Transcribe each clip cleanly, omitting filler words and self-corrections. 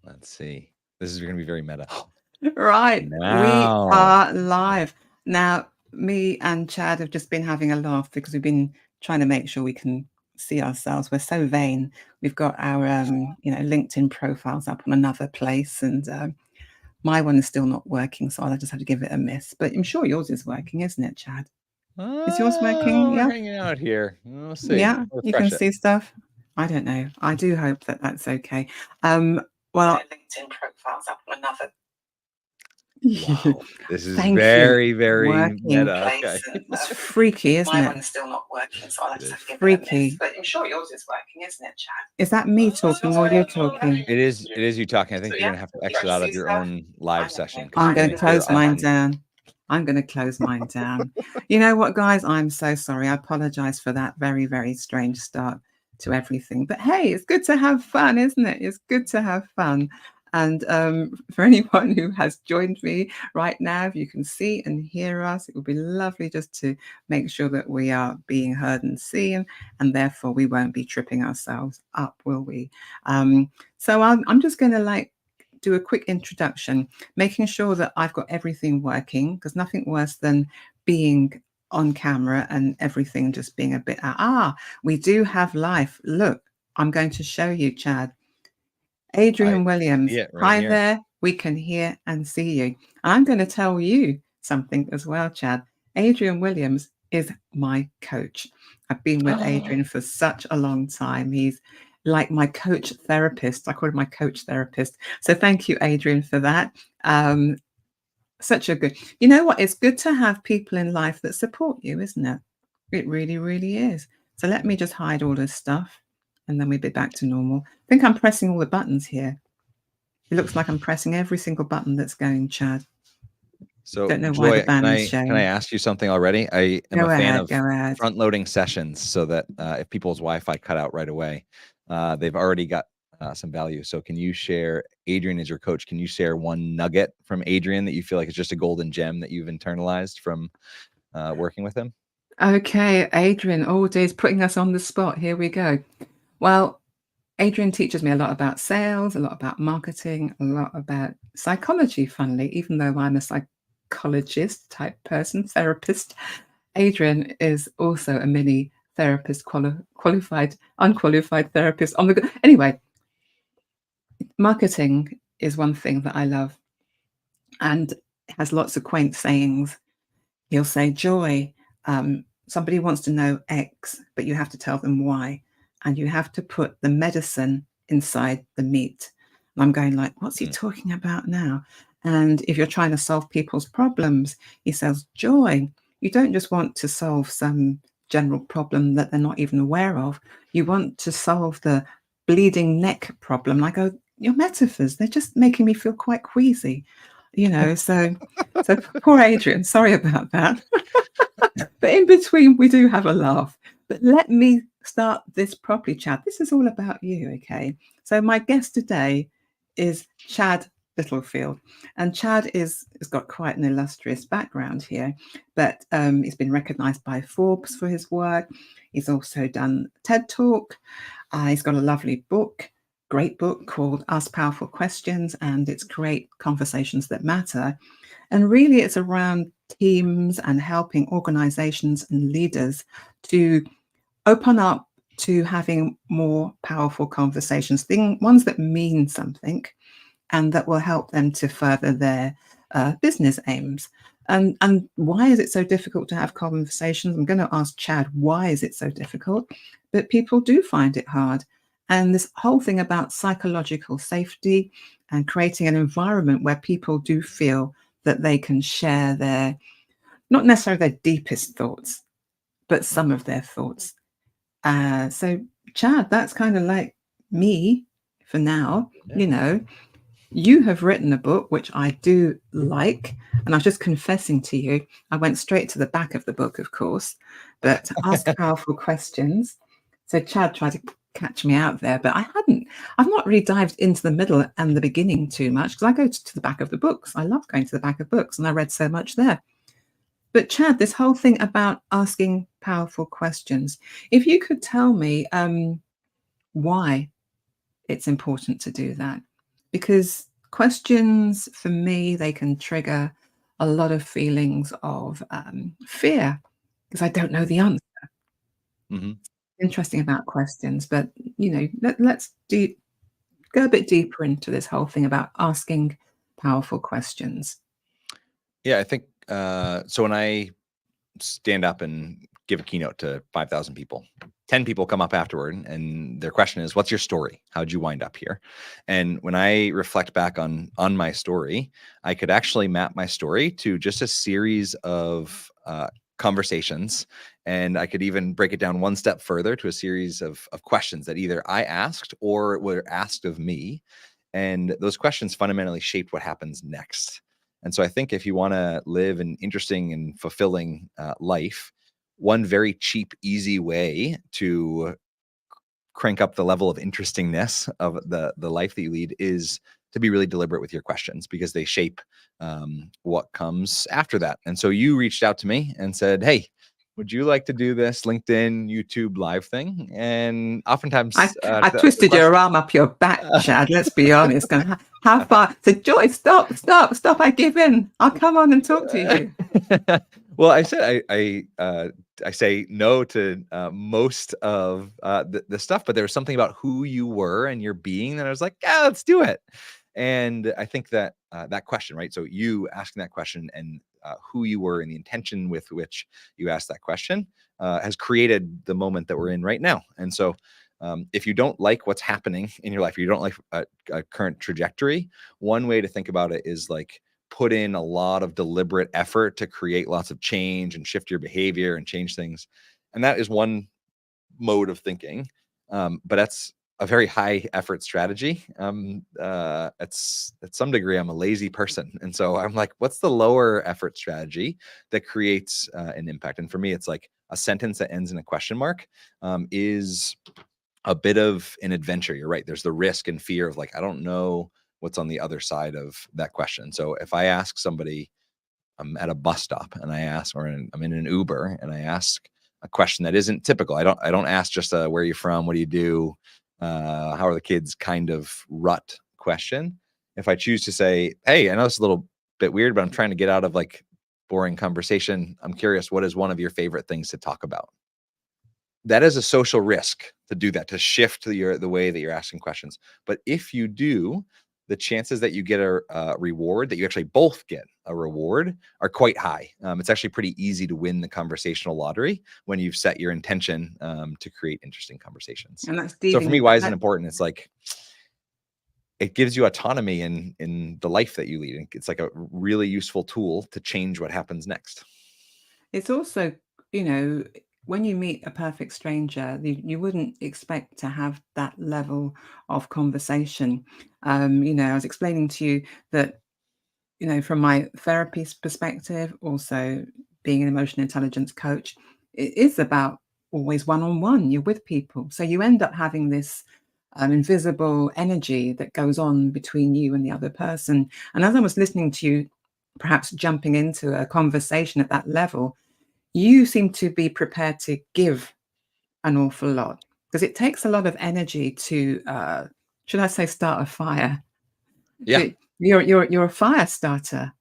Let's see. This is going to be very meta. Right, we Now. are live. Now, me and Chad have just been having a laugh because we've been trying to make sure we can see ourselves. We're so vain. We've got our, LinkedIn profiles up on another place, and my one is still not working, so I'll just have to give it a miss. But I'm sure yours is working, isn't it, Chad? Is yours working? We're Yeah, hanging out here. We'll see. yeah. We'll You can refresh it. see stuff. I don't know. I do hope that that's okay. Well, LinkedIn profiles up on another. Whoa. This is Thank you. very, very Working meta. place. Okay. It's freaky, isn't My it? one is still not working, so I'll It just is have to give it a miss. freaky. But I'm sure yours is working, isn't it, Chad? Is that me talking or you talking? It is you talking. I think you're Yeah, going to have to you exit can out see of your stuff. own live session because I'm you're going going to to hear close mine on. down. I'm going to close mine down. You know what, guys? I'm so sorry. I apologize for that very, very strange start to everything. But hey, it's good to have fun, isn't it? It's good to have fun. And for anyone who has joined me right now, if you can see and hear us, it would be lovely just to make sure that we are being heard and seen, and therefore we won't be tripping ourselves up, will we? So I'm just going to do a quick introduction, making sure that I've got everything working, because nothing worse than being on camera and everything just being a bit, we do have life. Look, I'm going to show you, Chad. Adrian Williams. See it right Hi here. there. We can hear and see you. And I'm going to tell you something as well, Chad. Adrian Williams is my coach. I've been with Adrian for such a long time. He's like my coach therapist. I call him my coach therapist. So thank you, Adrian, for that. Such a good, you know what? It's good to have people in life that support you, isn't it? It really, really is. So let me just hide all this stuff and then we'll be back to normal. I think I'm pressing all the buttons here. It looks like I'm pressing every single button that's going, Chad. So, Don't know why the Joy, can banner's I showing. ask you something already? I am Go a fan ahead, of go ahead. front-loading sessions so that if people's Wi-Fi cut out right away, they've already got some value. So, can you share? Adrian is your coach. Can you share one nugget from Adrian that you feel like is just a golden gem that you've internalized from working with him? Okay, Adrian, oh dear, he's putting us on the spot. Here we go. Well, Adrian teaches me a lot about sales, a lot about marketing, a lot about psychology, funnily, even though I'm a psychologist type person, therapist. Adrian is also a mini therapist, qualified, unqualified therapist on the go. Anyway, marketing is one thing that I love and has lots of quaint sayings. He'll say, Joy, somebody wants to know X, but you have to tell them Y. And you have to put the medicine inside the meat. And I'm going like, what's he talking about now? And if you're trying to solve people's problems, he says, Joy, you don't just want to solve some general problem that they're not even aware of. You want to solve the bleeding neck problem. And I go, your metaphors, they're just making me feel quite queasy, so poor Adrian, sorry about that. But in between, we do have a laugh. But let me start this properly, Chad. This is all about you, okay? So my guest today is Chad Littlefield, and Chad has got quite an illustrious background here. But he's been recognised by Forbes for his work. He's also done TED Talk. He's got a lovely book, great book called Ask Powerful Questions, and it's Great Conversations That Matter. And really, it's around teams and helping organizations and leaders to open up to having more powerful conversations, ones that mean something and that will help them to further their business aims. And why is it so difficult to have conversations? I'm going to ask Chad, why is it so difficult? But people do find it hard. And this whole thing about psychological safety and creating an environment where people do feel that they can share their, not necessarily their deepest thoughts, but some of their thoughts. So, Chad, that's kind of like me for now. You have written a book, which I do like. And I was just confessing to you, I went straight to the back of the book, of course, but Ask Powerful Questions. So Chad tried to catch me out there, but I've not really dived into the middle and the beginning too much because I go to the back of the books. I love going to the back of books and I read so much there. But Chad, this whole thing about asking powerful questions, if you could tell me why it's important to do that. because questions for me, they can trigger a lot of feelings of fear because I don't know the answer. Mhm. Interesting about questions, but let's go a bit deeper into this whole thing about asking powerful questions. Yeah, I think so when I stand up and give a keynote to 5,000 people, 10 people come up afterward and their question is, what's your story? How'd you wind up here? And when I reflect back on my story, I could actually map my story to just a series of conversations. And I could even break it down one step further to a series of questions that either I asked or were asked of me. And those questions fundamentally shaped what happens next. And so I think if you want to live an interesting and fulfilling life, one very cheap, easy way to crank up the level of interestingness of the life that you lead is to be really deliberate with your questions, because they shape what comes after that. And so you reached out to me and said, "Hey, would you like to do this LinkedIn, YouTube live thing?" And oftentimes, I the twisted question. your arm up your back, Chad. Let's be honest. Going, how far? So, Joy, stop, stop, stop. I give in. I'll come on and talk to you. Well, I said I say no to most of the stuff, but there was something about who you were and your being that I was like, yeah, let's do it. And I think that that question, right? So you asking that question and who you were and the intention with which you asked that question has created the moment that we're in right now. And so if you don't like what's happening in your life, or you don't like a current trajectory, one way to think about it is like, put in a lot of deliberate effort to create lots of change and shift your behavior and change things. And that is one mode of thinking. But that's a very high effort strategy. It's at some degree, I'm a lazy person. And so I'm like, what's the lower effort strategy that creates an impact? And for me, it's like a sentence that ends in a question mark is a bit of an adventure. You're right. There's the risk and fear of like, I don't know what's on the other side of that question. So if I ask somebody, I'm at a bus stop and I ask, I'm in an Uber and I ask a question that isn't typical. I don't ask just a where are you from, what do you do, how are the kids kind of rut question. If I choose to say, hey, I know it's a little bit weird, but I'm trying to get out of like boring conversation. I'm curious, what is one of your favorite things to talk about? That is a social risk to do that, to shift the way that you're asking questions. But if you do, the chances that you get a reward, that you actually both get a reward, are quite high. It's actually pretty easy to win the conversational lottery when you've set your intention to create interesting conversations. And that's So for dealing me, with why is it that. important? It's like it gives you autonomy in the life that you lead. It's like a really useful tool to change what happens next. It's also, you know, when you meet a perfect stranger, you wouldn't expect to have that level of conversation. I was explaining to you that, from my therapy's perspective, also being an emotional intelligence coach, it is about always one on one. You're with people. So you end up having this invisible energy that goes on between you and the other person. And as I was listening to you, perhaps jumping into a conversation at that level, you seem to be prepared to give an awful lot because it takes a lot of energy to, should I say, start a fire. Yeah. You're a fire starter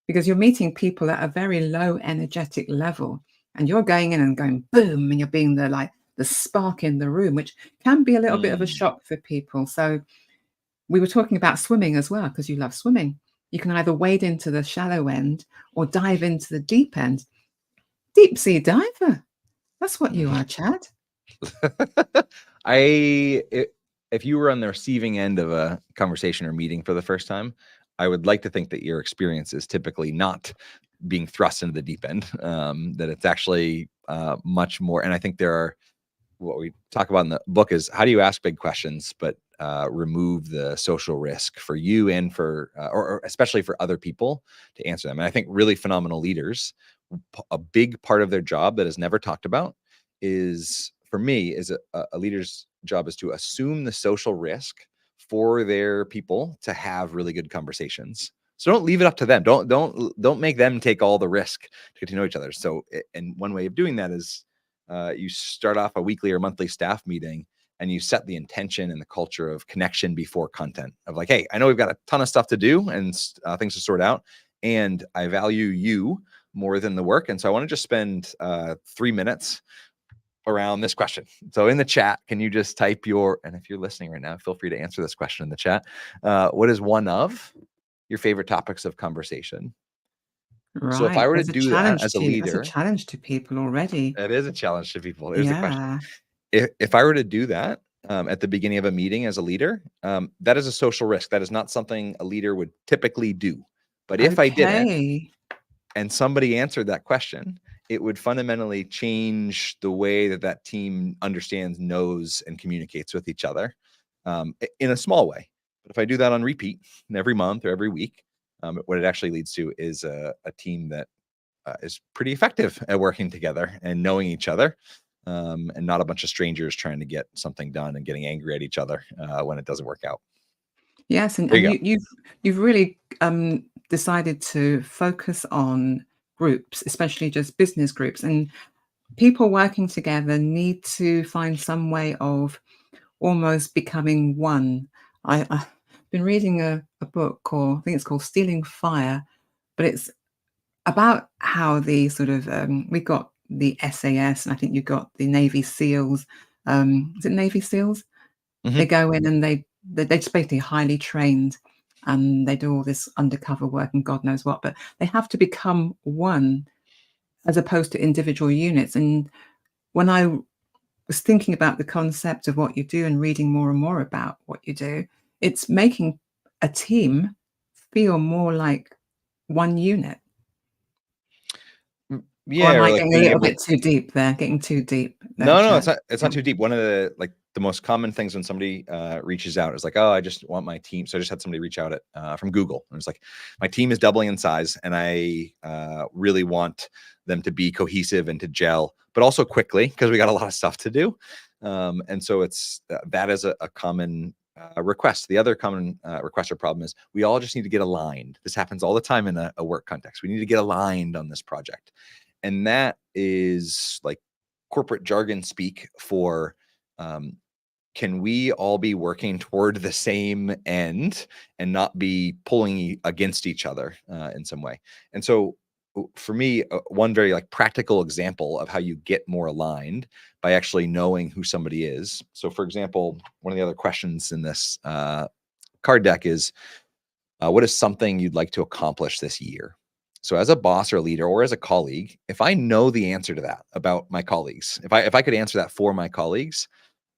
because you're meeting people at a very low energetic level, and you're going in and going boom, and you're being the spark in the room, which can be a little bit of a Mm. shock for people. So we were talking about swimming as well because you love swimming. You can either wade into the shallow end or dive into the deep end. Deep sea diver. That's what you are, Chad. I if you were on the receiving end of a conversation or meeting for the first time, I would like to think that your experience is typically not being thrust into the deep end. That it's actually much more. And I think there are, what we talk about in the book is how do you ask big questions, but remove the social risk for you and for, or especially for other people to answer them. And I think really phenomenal leaders, a big part of their job that is never talked about is, for me, is a leader's job is to assume the social risk for their people to have really good conversations. So don't leave it up to them. Don't make them take all the risk to get to know each other. So, and one way of doing that is you start off a weekly or monthly staff meeting and you set the intention and the culture of connection before content of like, hey, I know we've got a ton of stuff to do and things to sort out, and I value you more than the work. And so I want to just spend 3 minutes around this question. So in the chat, can you just type and if you're listening right now, feel free to answer this question in the chat. What is one of your favorite topics of conversation? So if I Right. were to There's a do that challenge as a to that's a leader, challenge to people already. that is a challenge to people. There's the question. Yeah. If I were to do that at the beginning of a meeting as a leader, that is a social risk. That is not something a leader would typically do. But if I did it Okay. and somebody answered that question, it would fundamentally change the way that that team understands, knows, and communicates with each other in a small way. But if I do that on repeat every month or every week, what it actually leads to is a team that is pretty effective at working together and knowing each other, and not a bunch of strangers trying to get something done and getting angry at each other when it doesn't work out. Yes, There and you go. you've really decided to focus on groups, especially just business groups, and people working together need to find some way of almost becoming one. I've been reading a book called, I think it's called Stealing Fire, but it's about how the sort of we've got the SAS, and I think you've got the Navy SEALs. Is it Navy SEALs? They Mhm. go in and they're just basically highly trained, and they do all this undercover work and God knows what, but they have to become one as opposed to individual units. And when I was thinking about the concept of what you do and reading more and more about what you do, it's making a team feel more like one unit. Or Yeah, am or I like getting a being little able. bit too deep there? Getting too deep there, No, Chad? it's Yeah. not too deep. One of the most common things when somebody reaches out is like, oh, I just want my team. So I just had somebody reach out from Google, and it's like, my team is doubling in size, and I really want them to be cohesive and to gel, but also quickly because we got a lot of stuff to do. And so it's that is a common request. The other common request or problem is we all just need to get aligned. This happens all the time in a work context. We need to get aligned on this project, and that is like corporate jargon speak for um, can we all be working toward the same end and not be pulling against each other in some way. And so for me, one very like practical example of how you get more aligned by actually knowing who somebody is. So for example, one of the other questions in this card deck is what is something you'd like to accomplish this year? So as a boss or a leader or as a colleague, if I know the answer to that about my colleagues, if I could answer that for my colleagues,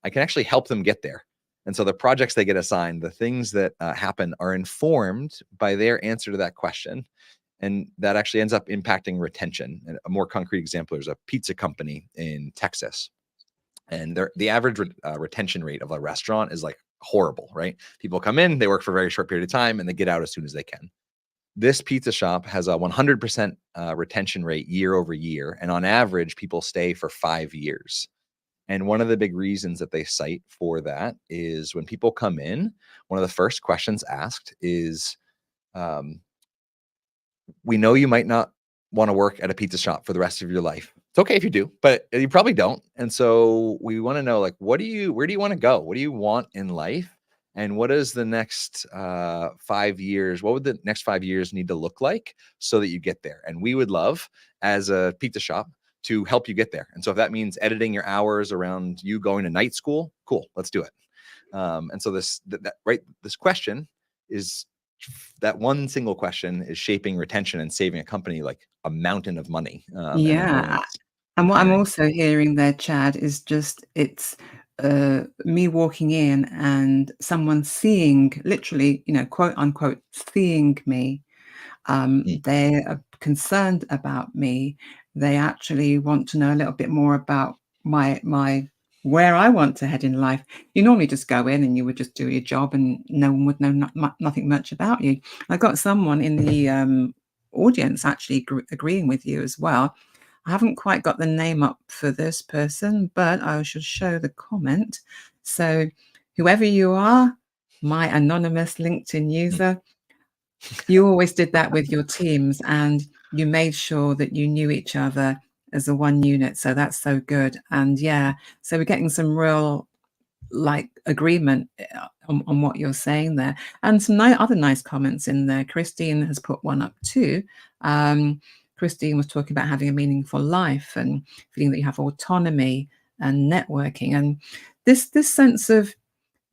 I can actually help them get there. And so the projects they get assigned, the things that happen are informed by their answer to that question. And that actually ends up impacting retention. And a more concrete example is a pizza company in Texas. And the average retention rate of a restaurant is like horrible, right? People come in, they work for a very short period of time, and they get out as soon as they can. This pizza shop has a 100% retention rate year over year. And on average, people stay for 5 years. And one of the big reasons that they cite for that is when people come in, one of the first questions asked is, um, we know you might not want to work at a pizza shop for the rest of your life. It's okay if you do, but you probably don't. And so we want to know, like, where do you want to go? What do you want in life? And what is the next 5 years? What would the next 5 years need to look like so that you get there? And we would love, as a pizza shop, to help you get there. And so if that means editing your hours around you going to night school, cool, let's do it. And so this question is, that one single question is shaping retention and saving a company like a mountain of money and Yeah. influence And and what I'm hiring. also hearing there, Chad, is just it's me walking in and someone seeing, literally, quote unquote, seeing me. Mm. They are concerned about me. They actually want to know a little bit more about my where I want to head in life. You normally just go in and you would just do your job, and no one would know nothing much about you. I got someone in the audience actually agreeing with you as well. I haven't quite got the name up for this person, but I shall show the comment. So, whoever you are, my anonymous LinkedIn user, you always did that with your teams, and you made sure that you knew each other as a one unit. So that's so good. And yeah, so we're getting some real like agreement on what you're saying there. And some other nice comments in there. Christine has put one up too. Christine was talking about having a meaningful life and feeling that you have autonomy and networking. And this sense of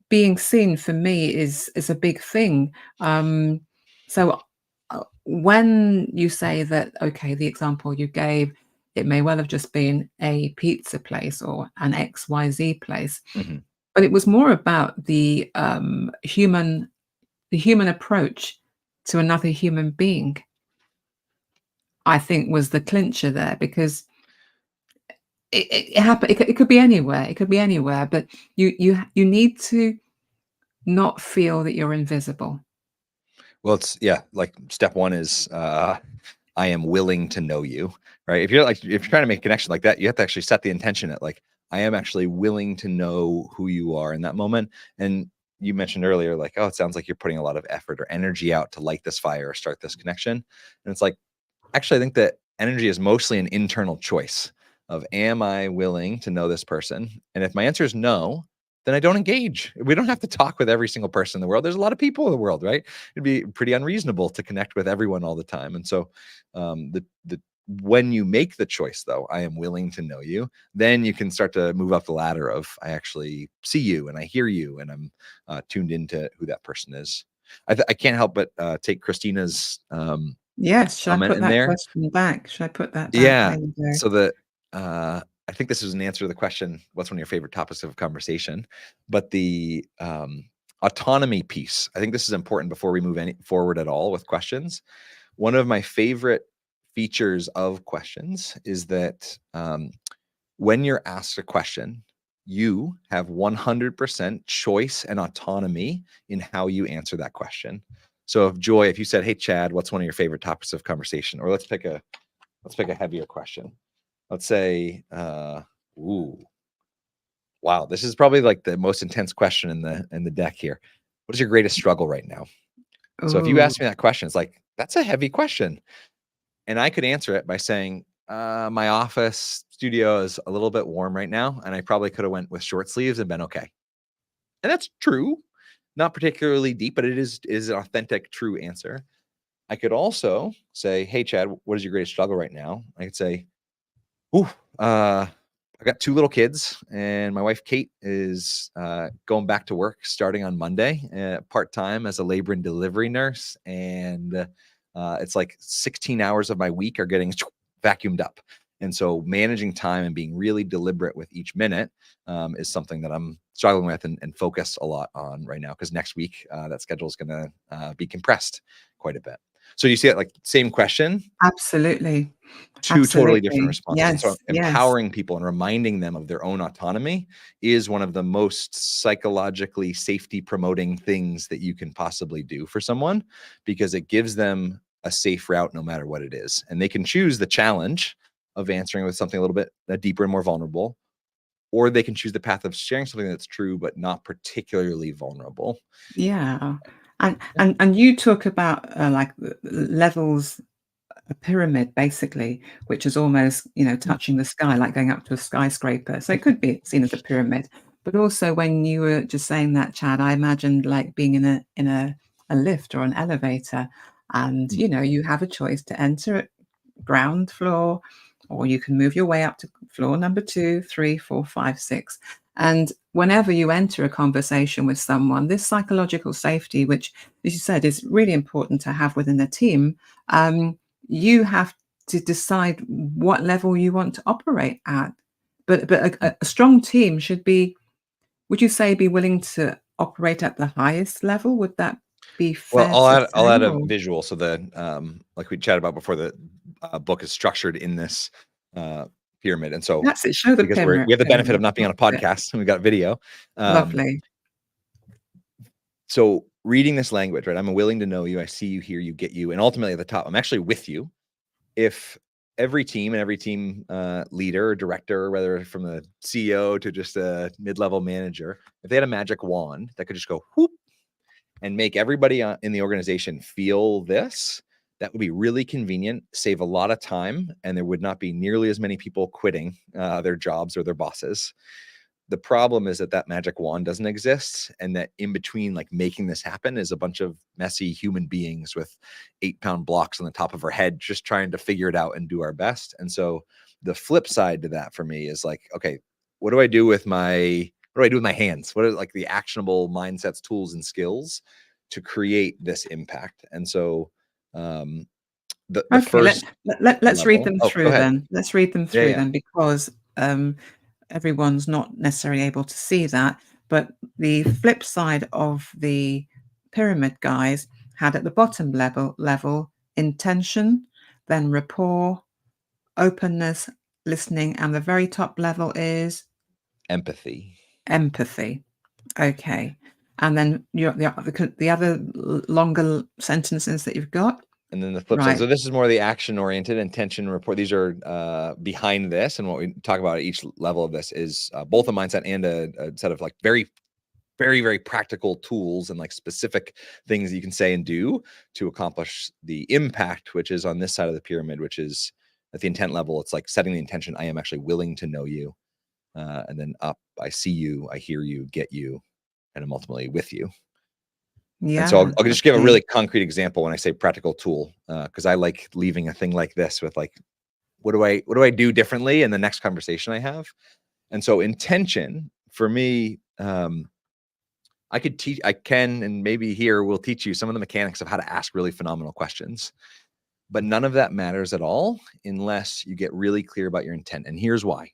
being seen for me is a big thing. So when you say that, okay, the example you gave, it may well have just been a pizza place or an XYZ place, but it was more about the human approach to another human being. I think was the clincher there, because it happened. It could be anywhere. It could be anywhere, but you need to not feel that you're invisible. Well, it's like step one is I am willing to know you, right? If you're trying to make a connection like that, you have to actually set the intention at like, I am actually willing to know who you are in that moment. And you mentioned earlier, like, oh, it sounds like you're putting a lot of effort or energy out to light this fire or start this connection. And it's like, actually, I think that energy is mostly an internal choice of, am I willing to know this person? And if my answer is no, then I don't engage. We don't have to talk with every single person in the world. There's a lot of people in the world, right? It'd be pretty unreasonable to connect with everyone all the time. And so when you make the choice, though, I am willing to know you, then you can start to move up the ladder of, I actually see you and I hear you and I'm tuned into who that person is. I can't help but take Christina's Yes, should I comment put in that there. question back? Should I put that back? Yeah. There you go. So that I think this is an answer to the question, what's one of your favorite topics of conversation? But the autonomy piece, I think this is important before we move any forward at all with questions. One of my favorite features of questions is that when you're asked a question, you have 100% choice and autonomy in how you answer that question. So if you said, hey, Chad, what's one of your favorite topics of conversation? Or let's pick a heavier question. Let's say, ooh, wow, this is probably like the most intense question in the deck here. What is your greatest struggle right now? So if you Ooh. ask me that question, it's like, that's a heavy question. And I could answer it by saying, my office studio is a little bit warm right now, and I probably could have went with short sleeves and been okay. And that's true. Not particularly deep, but it is an authentic, true answer. I could also say, hey, Chad, what is your greatest struggle right now? I could say, ooh, I got 2 little kids, and my wife Kate is going back to work starting on Monday, part-time as a labor and delivery nurse, and it's like 16 hours of my week are getting vacuumed up. And so managing time and being really deliberate with each minute is something that I'm struggling with and focused a lot on right now, because next week that schedule is going to be compressed quite a bit. So you see it, like, same question, Absolutely. 2 totally different Absolutely. responses. And so Yes, yes. empowering people and reminding them of their own autonomy is one of the most psychologically safety promoting things that you can possibly do for someone, because it gives them a safe route no matter what it is. And they can choose the challenge of answering with something a little bit deeper and more vulnerable, or they can choose the path of sharing something that's true but not particularly vulnerable. Yeah. And Yeah. you talk about, like, levels, a pyramid basically, which is almost, Yeah. touching the sky, like going up to a skyscraper. So it could be seen as a pyramid. But also when you were just saying that, Chad, I imagined like being in a lift or an elevator, and Mm. you have a choice to enter at ground floor, or you can move your way up to floor number 2, 3, 4, 5, 6. And whenever you enter a conversation with someone, this psychological safety, which, as you said, is really important to have within a team, you have to decide what level you want to operate at. But a strong team should be, would you say, be willing to operate at the highest level? Would that be Well, fair to I'll say? add a Or visual. So the like we chatted about before, the book is structured in this pyramid, and so that's it. Show the because we have the benefit of pyramid. not being on a That's it. podcast and we got video. Um, Lovely. so reading this language, right? I'm willing to know you. I see you, hear you, get you, and ultimately at the top, I'm actually with you. If every team and every team leader or director, whether from the CEO to just a mid-level manager, if they had a magic wand that could just go whoop and make everybody in the organization feel this, that would be really convenient, save a lot of time, and there would not be nearly as many people quitting their jobs or their bosses. The problem is that that magic wand doesn't exist, and that in between, like, making this happen is a bunch of messy human beings with 8-pound blocks on the top of our head, just trying to figure it out and do our best. And so the flip side to that for me is like, okay, what do I do with my hands? What are like the actionable mindsets, tools, and skills to create this impact? And so the Okay, first let's read level. them Oh, go through ahead. then. Let's read them Yeah, through yeah. then, because everyone's not necessarily able to see that. But the flip side of the pyramid, guys, had at the bottom level intention, then rapport, openness, listening, and the very top level is Empathy. empathy. Okay. And then the other longer sentences that you've got. And then the flip side. Right. So this is more the action-oriented intention report. These are behind this, and what we talk about at each level of this is both a mindset and a set of like very, very, very practical tools and like specific things you can say and do to accomplish the impact, which is on this side of the pyramid, which is at the intent level. It's like setting the intention. I am actually willing to know you, and then up, I see you, I hear you, get you, and I'm ultimately with you. And so Yeah. I'll just give a Okay. really concrete example when I say practical tool, because I like leaving a thing like this with like, what do I do differently in the next conversation I have? And so intention for me, I can, and maybe here we'll teach you some of the mechanics of how to ask really phenomenal questions. But none of that matters at all unless you get really clear about your intent. And here's why.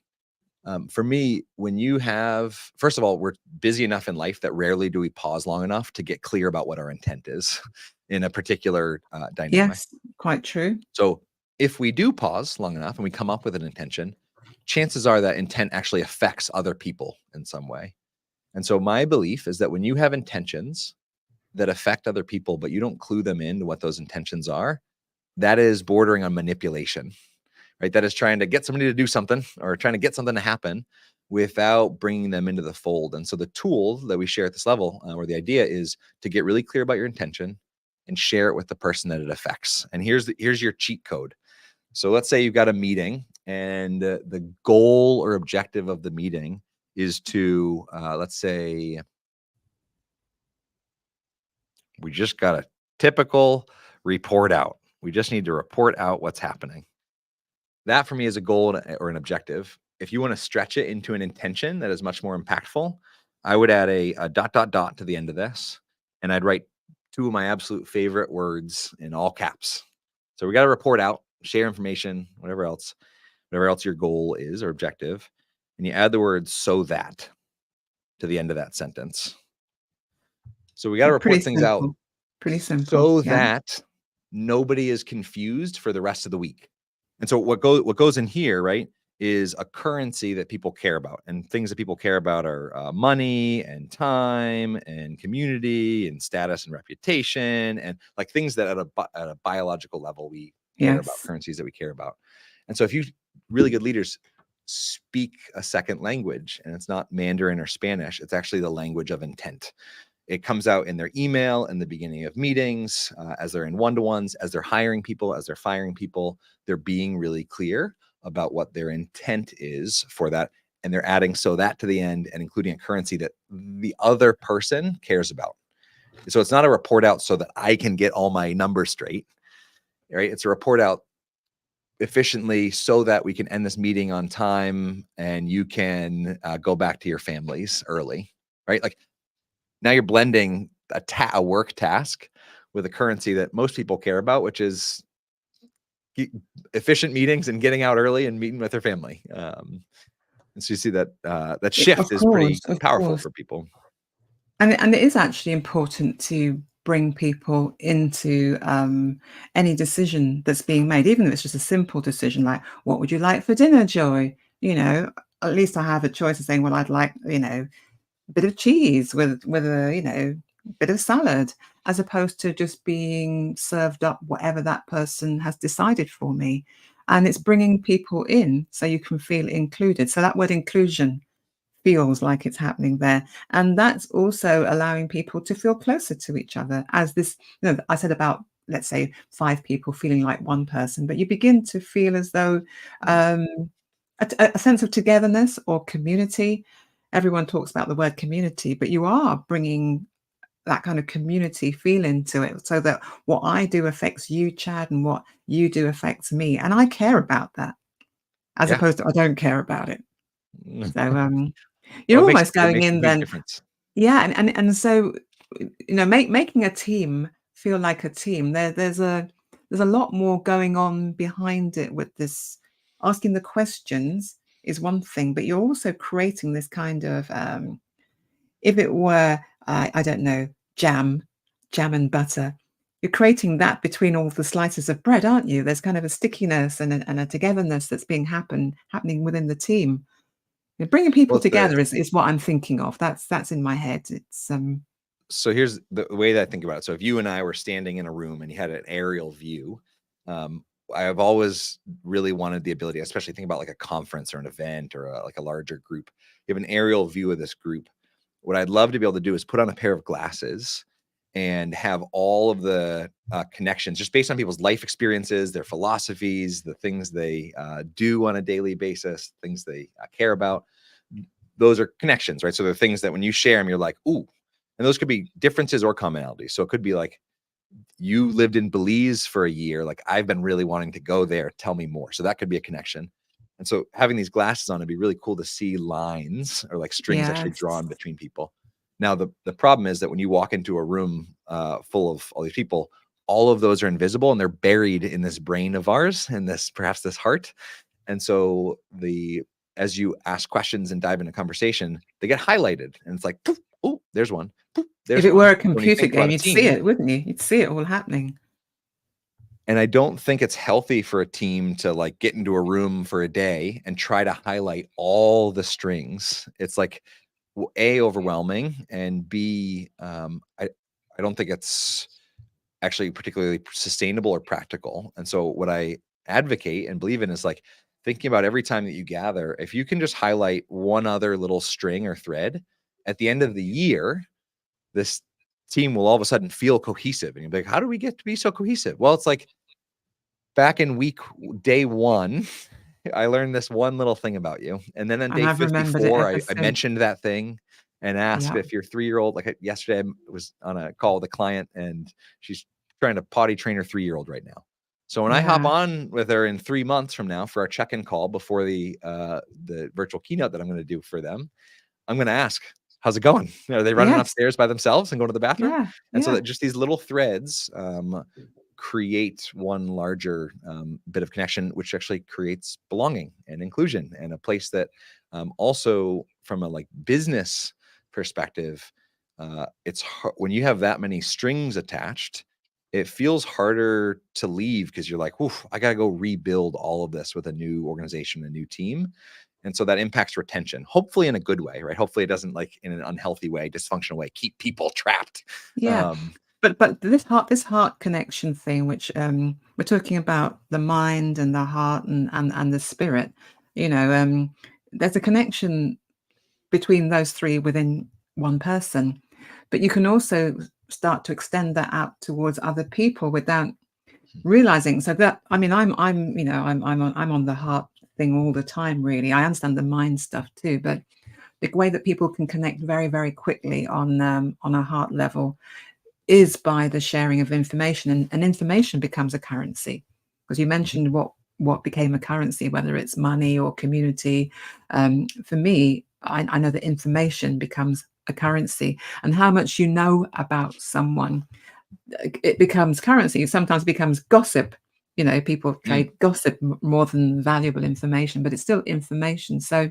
For me, when you have, first of all, we're busy enough in life that rarely do we pause long enough to get clear about what our intent is in a particular dynamic. Yes, quite true. So if we do pause long enough and we come up with an intention, chances are that intent actually affects other people in some way. And so my belief is that when you have intentions that affect other people, but you don't clue them into what those intentions are, that is bordering on manipulation, right? That is trying to get somebody to do something or trying to get something to happen without bringing them into the fold. And so the tool that we share at this level, or the idea is to get really clear about your intention and share it with the person that it affects. And here's your cheat code. So let's say you've got a meeting and the goal or objective of the meeting is to, let's say, we just got a typical report out. We just need to report out what's happening. That for me is a goal or an objective. If you want to stretch it into an intention that is much more impactful, I would add a dot, dot, dot to the end of this. And I'd write two of my absolute favorite words in all caps. So we got to report out, share information, whatever else your goal is or objective. And you add the word so that to the end of that sentence. So we got to Pretty report things out simple. Pretty simple. so Yeah. that nobody is confused for the rest of the week. And so what goes in here, right, is a currency that people care about, and things that people care about are money and time and community and status and reputation, and like things that at a biological level we care about, Yes. currencies that we care about. And so if you really good leaders speak a second language, and it's not Mandarin or Spanish, it's actually the language of intent. It comes out in their email in the beginning of meetings, as they're in one-to-ones, as they're hiring people, as they're firing people. They're being really clear about what their intent is for that. And they're adding so that to the end and including a currency that the other person cares about. So it's not a report out so that I can get all my numbers straight, right? It's a report out efficiently so that we can end this meeting on time and you can go back to your families early, right? Like, now you're blending a work task with a currency that most people care about, which is efficient meetings and getting out early and meeting with their family. And so you see that that shift Of is course, pretty of powerful course. for people. And it is actually important to bring people into any decision that's being made, even if it's just a simple decision like, what would you like for dinner, Joy? At least I have a choice of saying, well, I'd like, a bit of cheese with a, bit of salad, as opposed to just being served up whatever that person has decided for me. And it's bringing people in so you can feel included. So that word inclusion feels like it's happening there. And that's also allowing people to feel closer to each other, as this, I said about, let's say, 5 people feeling like one person, but you begin to feel as though a sense of togetherness or community. everyone talks about the word community, but you are bringing that kind of community feel into it, so that what I do affects you, Chad, and what you do affects me. And I care about that, as Yeah. opposed to I don't care about it. So Well, you're almost it going makes a in huge then. difference. Yeah, and so, making a team feel like a team. There's a lot more going on behind it with this. Asking the questions is one thing, but you're also creating this kind of, if it were, I don't know, jam and butter, you're creating that between all the slices of bread, aren't you? There's kind of a stickiness and a togetherness that's happening within the team. Bringing people Well, together is what I'm thinking of. That's in my head. It's so here's the way that I think about it. So if you and I were standing in a room and you had an aerial view, I have always really wanted the ability, especially think about like a conference or an event or like a larger group. You have an aerial view of this group. What I'd love to be able to do is put on a pair of glasses and have all of the connections just based on people's life experiences, their philosophies, the things they do on a daily basis, things they care about. Those are connections, right? So they're things that when you share them, you're like, ooh, and those could be differences or commonalities. So it could be like, you lived in Belize for a year. Like, I've been really wanting to go there. Tell me more. So that could be a connection. And so having these glasses on, it'd be really cool to see lines or like strings actually yes, drawn between people. Now, the problem is that when you walk into a room full of all these people, all of those are invisible and they're buried in this brain of ours and perhaps this heart. And so as you ask questions and dive into conversation, they get highlighted and it's like, poof, oh, there's one. Poof, if there's it were one. a When you computer think about game, a you'd see team, it, wouldn't you? You'd see it all happening. and I don't think it's healthy for a team to like get into a room for a day and try to highlight all the strings. It's like A, overwhelming, and B, I don't think it's actually particularly sustainable or practical. And so what I advocate and believe in is like thinking about every time that you gather, if you can just highlight one other little string or thread at the end of the year, this team will all of a sudden feel cohesive. And you'll be like, how do we get to be so cohesive? Well, it's like back in day one, I learned this one little thing about you. And then on And day I've remembered it 54, ever I since. mentioned that thing and asked Yeah, if your 3-year-old, like yesterday, I was on a call with a client and she's trying to potty train her 3-year-old right now. So when I hop yeah, on with her in 3 months from now for our check-in call before the virtual keynote that I'm going to do for them, I'm going to ask, how's it going? Are they running yes, upstairs by themselves and going to the bathroom? yeah, And so yeah, that just these little threads create one larger bit of connection, which actually creates belonging and inclusion and a place that also from a like business perspective, it's when you have that many strings attached, it feels harder to leave because you're like, oof, I got to go rebuild all of this with a new organization, a new team. And so that impacts retention, hopefully in a good way, right? Hopefully it doesn't like in an unhealthy way, dysfunctional way, keep people trapped. yeah. Um, But this heart connection thing, which we're talking about the mind and the heart and the spirit, there's a connection between those three within one person. But you can also start to extend that out towards other people without realizing. So that, I mean, I'm on the heart thing all the time, really. I understand the mind stuff too, but the way that people can connect very, very quickly on a heart level is by the sharing of information, and information becomes a currency. Because you mentioned what became a currency, whether it's money or community. For me, I know that information becomes a currency, and how much you know about someone, it becomes currency. It sometimes becomes gossip. People mm. trade gossip more than valuable information, but it's still information. So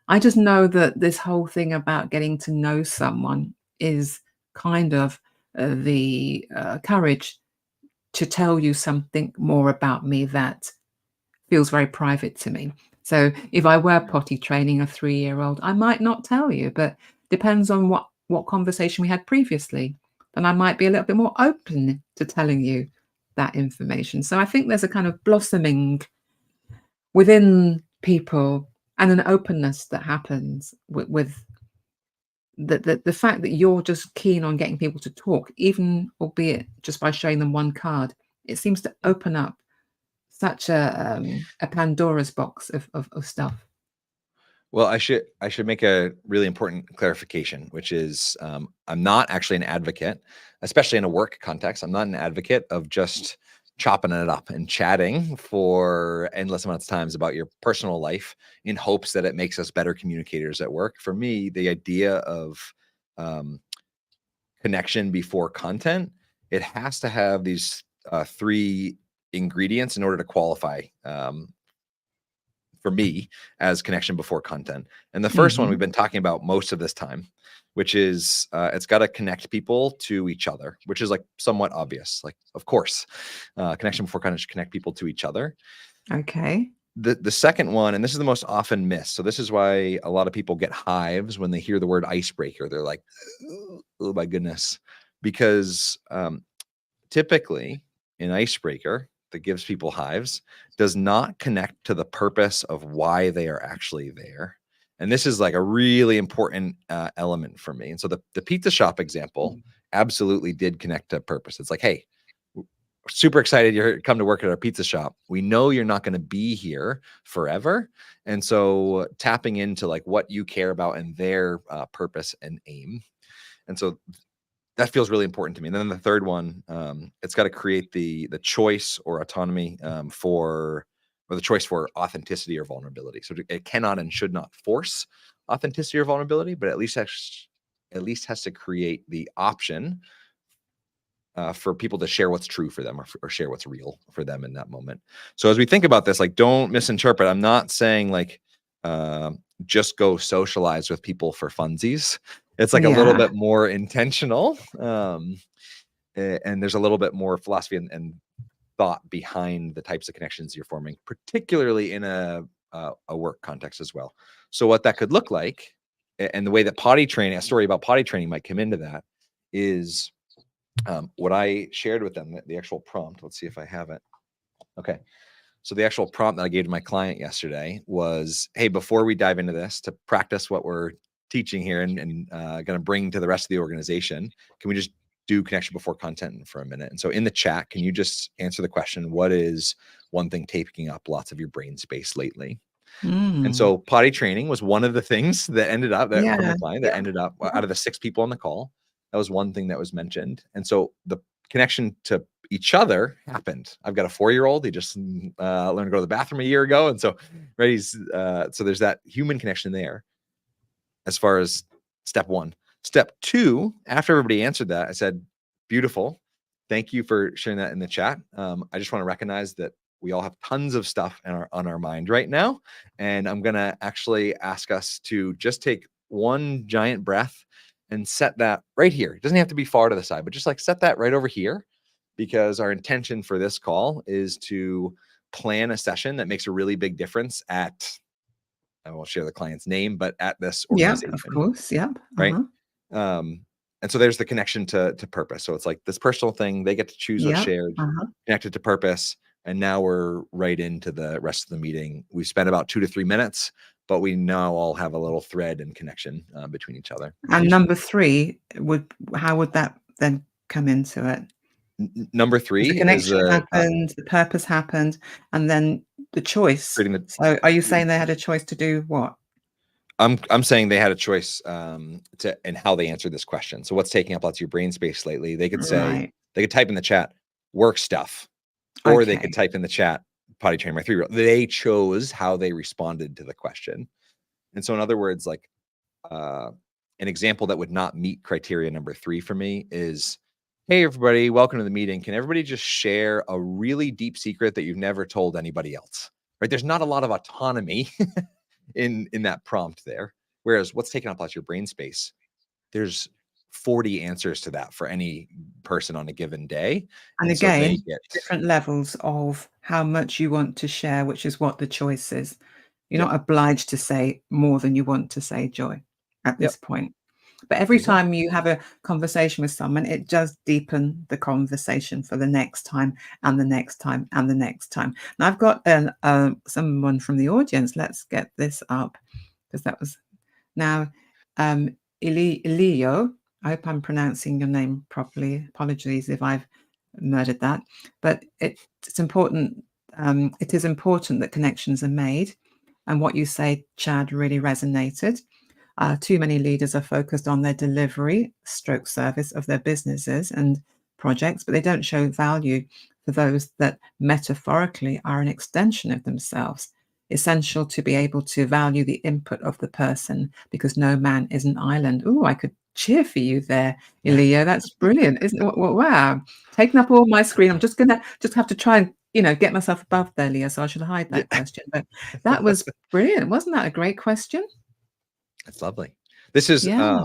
I just know that this whole thing about getting to know someone is kind of the courage to tell you something more about me that feels very private to me. So if I were potty training a 3-year-old, I might not tell you, but depends on what conversation we had previously. Then I might be a little bit more open to telling you that information. So I think there's a kind of blossoming within people and an openness that happens with the fact that you're just keen on getting people to talk, even albeit just by showing them one card. It seems to open up such a Pandora's box of stuff. Well, I should make a really important clarification, which is I'm not actually an advocate, especially in a work context. I'm not an advocate of just chopping it up and chatting for endless amounts of times about your personal life in hopes that it makes us better communicators at work. For me, the idea of um, connection before content, it has to have these three ingredients in order to qualify for me as connection before content. And the first one we've been talking about most of this time, which is it's got to connect people to each other, which is like somewhat obvious. Like, of course, connection before content should connect people to each other. Okay. The second one, and this is the most often missed. So this is why a lot of people get hives when they hear the word icebreaker. They're like, oh my goodness, because typically an icebreaker that gives people hives does not connect to the purpose of why they are actually there. And this is like a really important element for me. And so the pizza shop example absolutely did connect to purpose. It's like, hey, super excited you're come to work at our pizza shop. We know you're not going to be here forever. And so tapping into like what you care about and their purpose and aim. And so that feels really important to me. And then the third one, it's got to create the choice or autonomy or the choice for authenticity or vulnerability. So it cannot and should not force authenticity or vulnerability, but at least has to create the option for people to share what's true for them or share what's real for them in that moment. So as we think about this, like, don't misinterpret. I'm not saying like just go socialize with people for funsies. It's like a little Yeah. bit more intentional. And there's a little bit more philosophy and thought behind the types of connections you're forming, particularly in a work context as well. So what that could look like, and the way that a story about potty training might come into that, is what I shared with them, the actual prompt. Let's see if I have it. Okay. So the actual prompt that I gave to my client yesterday was, hey, before we dive into this, to practice what we're teaching here and going to bring to the rest of the organization, can we just do connection before content for a minute? And so in the chat, can you just answer the question, what is one thing taking up lots of your brain space lately? And so potty training was one of the things that ended up from the client that ended up out of the 6 people on the call. That was one thing that was mentioned. And so the connection to each other happened. I've got a 4-year-old. He just learned to go to the bathroom a year ago. And so, right, so there's that human connection there as far as step 1. Step 2, after everybody answered that, I said, beautiful. Thank you for sharing that in the chat. I just want to recognize that we all have tons of stuff on our mind right now. And I'm going to actually ask us to just take one giant breath and set that right here. It doesn't have to be far to the side, but just like set that right over here, because our intention for this call is to plan a session that makes a really big difference at, I won't share the client's name, but at this Yeah, organization. of course. Yep. Right. And so there's the connection to purpose. So it's like this personal thing, they get to choose what's Yeah. shared, connected to purpose. And now we're right into the rest of the meeting. We spent about 2 to 3 minutes, but we now all have a little thread and connection between each other. And number 3 how would that then come into it? Number The 3 is connection happened, the purpose happened, and then the choice. So are you saying they had a choice to do what? I'm saying they had a choice to and how they answered this question. So what's taking up lots of your brain space lately? They could say, Right. they could type in the chat, work stuff, or they could type in the chat, potty train my 3-year-old. They chose how they responded to the question. And so in other words, like an example that would not meet criteria number 3 for me is, hey, everybody, welcome to the meeting. Can everybody just share a really deep secret that you've never told anybody else? Right? There's not a lot of autonomy in that prompt there. Whereas what's taking up lots of your brain space, there's 40 answers to that for any person on a given day. And So they again, get different levels of how much you want to share, which is what the choice is. You're not obliged to say more than you want to say, Joy, at this point. But every time you have a conversation with someone, it does deepen the conversation for the next time and the next time and the next time. And I've got someone from the audience. Let's get this up, because that was now Ilio. I hope I'm pronouncing your name properly. Apologies if I've murdered that. But it's important. It is important that connections are made. And what you say, Chad, really resonated. Too many leaders are focused on their delivery, stroke service of their businesses and projects, but they don't show value for those that metaphorically are an extension of themselves. Essential to be able to value the input of the person because no man is an island. Oh, I could cheer for you there, Leo. That's brilliant, isn't it? Wow. Taking up all my screen. I'm just gonna have to try and get myself above there, Leo. So I should hide Yeah. that question. But that was brilliant. Wasn't that a great question? It's lovely. This is, Yeah.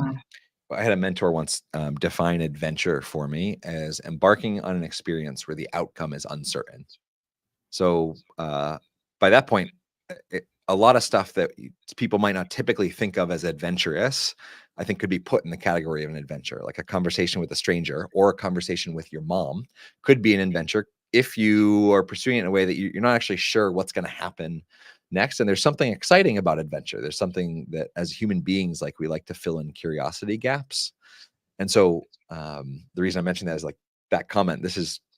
I had a mentor once define adventure for me as embarking on an experience where the outcome is uncertain. So by that point, a lot of stuff that people might not typically think of as adventurous, I think could be put in the category of an adventure. Like a conversation with a stranger or a conversation with your mom could be an adventure if you are pursuing it in a way that you're not actually sure what's going to happen next. And there's something exciting about adventure. There's something that as human beings, like we like to fill in curiosity gaps. And so the reason I mentioned that is like that comment.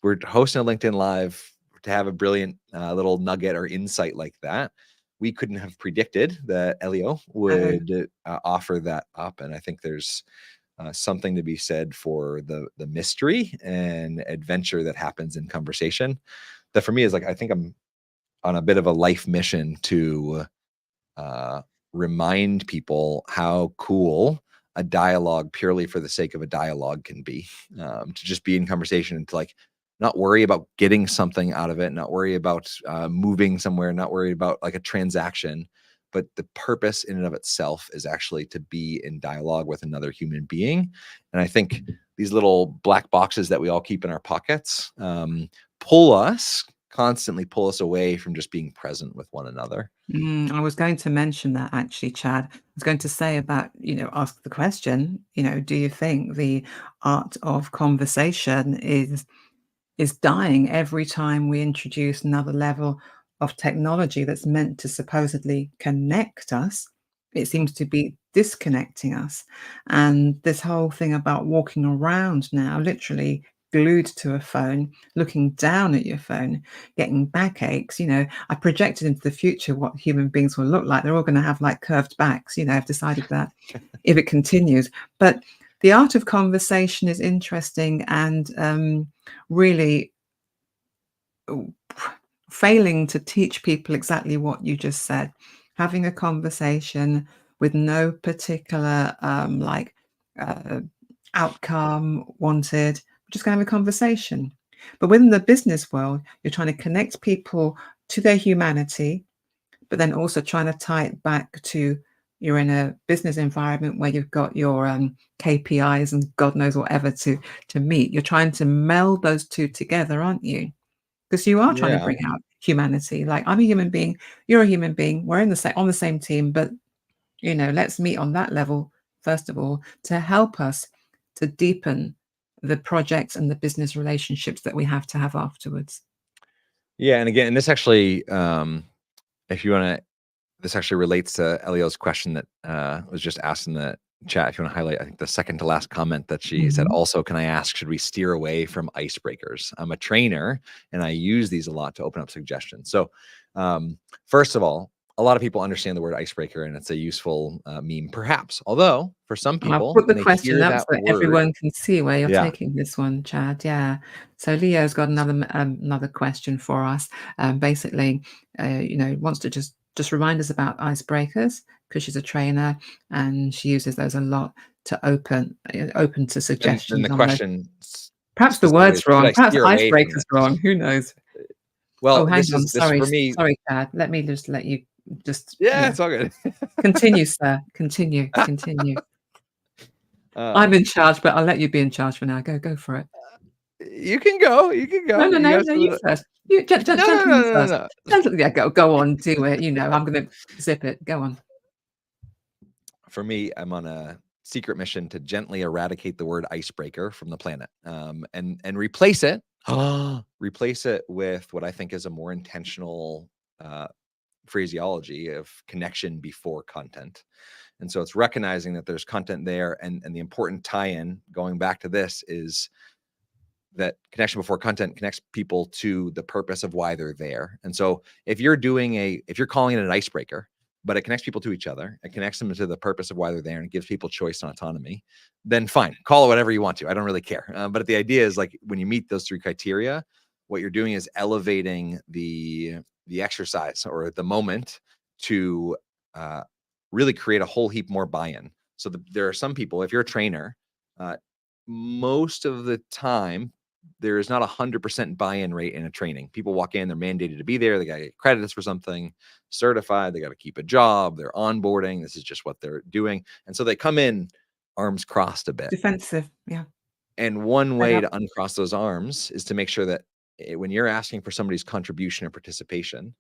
We're hosting a LinkedIn Live to have a brilliant little nugget or insight like that. We couldn't have predicted that Elio would offer that up. And I think there's something to be said for the mystery and adventure that happens in conversation. That for me is like, I think I'm on a bit of a life mission to remind people how cool a dialogue purely for the sake of a dialogue can be. To just be in conversation and to like not worry about getting something out of it, not worry about moving somewhere, not worry about like a transaction, but the purpose in and of itself is actually to be in dialogue with another human being. And I think these little black boxes that we all keep in our pockets constantly pull us away from just being present with one another. I was going to mention that actually, Chad. I was going to say about, ask the question, do you think the art of conversation is dying every time we introduce another level of technology that's meant to supposedly connect us? It seems to be disconnecting us. And this whole thing about walking around now, literally glued to a phone, looking down at your phone, getting backaches. I projected into the future what human beings will look like. They're all going to have like curved backs. I've decided that if it continues. But the art of conversation is interesting and really failing to teach people exactly what you just said. Having a conversation with no particular outcome wanted. We're just going to have a conversation. But within the business world, you're trying to connect people to their humanity, but then also trying to tie it back to you're in a business environment where you've got your KPIs and God knows whatever to meet. You're trying to meld those two together, aren't you? Because you are trying to Yeah. bring out humanity. Like, I'm a human being, you're a human being, we're on the same team, but let's meet on that level first of all to help us to deepen the projects and the business relationships that we have to have afterwards. Yeah. And again, this actually, if you want to, this actually relates to Elio's question that was just asked in the chat. If you want to highlight, I think the second to last comment that she said, Mhm. also, can I ask, should we steer away from icebreakers? I'm a trainer and I use these a lot to open up suggestions. So first of all, a lot of people understand the word icebreaker and it's a useful meme, perhaps. Although for some I'll people, put the when they question hear up that so word, everyone can see where you're yeah, taking this one, Chad. Yeah. So Leo's got another question for us. Basically, wants to just remind us about icebreakers because she's a trainer and she uses those a lot to open to and the suggestions on those. question Perhaps the specifically word's is, should wrong. I Perhaps steer away from icebreaker's this? wrong. Who knows? Oh, Well, hang this on. is Sorry, for me. sorry, Chad. Let me just let you Yeah, it's all good. continue, sir. Continue. I'm um, in charge, but I'll let you be in charge for now. Go for it. you can go. You can No, go. no, You no, got no, some. you first. You No, no, no, gentlemen no, no, first. no. Yeah, go on, do it. I'm gonna zip it. Go on. For me, I'm on a secret mission to gently eradicate the word icebreaker from the planet, and replace it. Replace it with what I think is a more intentional uh, phraseology of connection before content. And so it's recognizing that there's content there, and the important tie-in going back to this is that connection before content connects people to the purpose of why they're there. And so if you're calling it an icebreaker, but it connects people to each other, it connects them to the purpose of why they're there, and it gives people choice and autonomy, then fine, call it whatever you want to. I don't really care. But the idea is, like, when you meet those 3 criteria, what you're doing is elevating the exercise or the moment to really create a whole heap more buy-in. So there are some people, if you're a trainer, most of the time, there is not 100% buy-in rate in a training. People walk in, they're mandated to be there. They got to get credits for something, certified. They got to keep a job. They're onboarding. This is just what they're doing. And so they come in arms crossed a bit. Defensive. Yeah. And one Fed way up. to uncross those arms is to make sure that when you're asking for somebody's contribution or participation,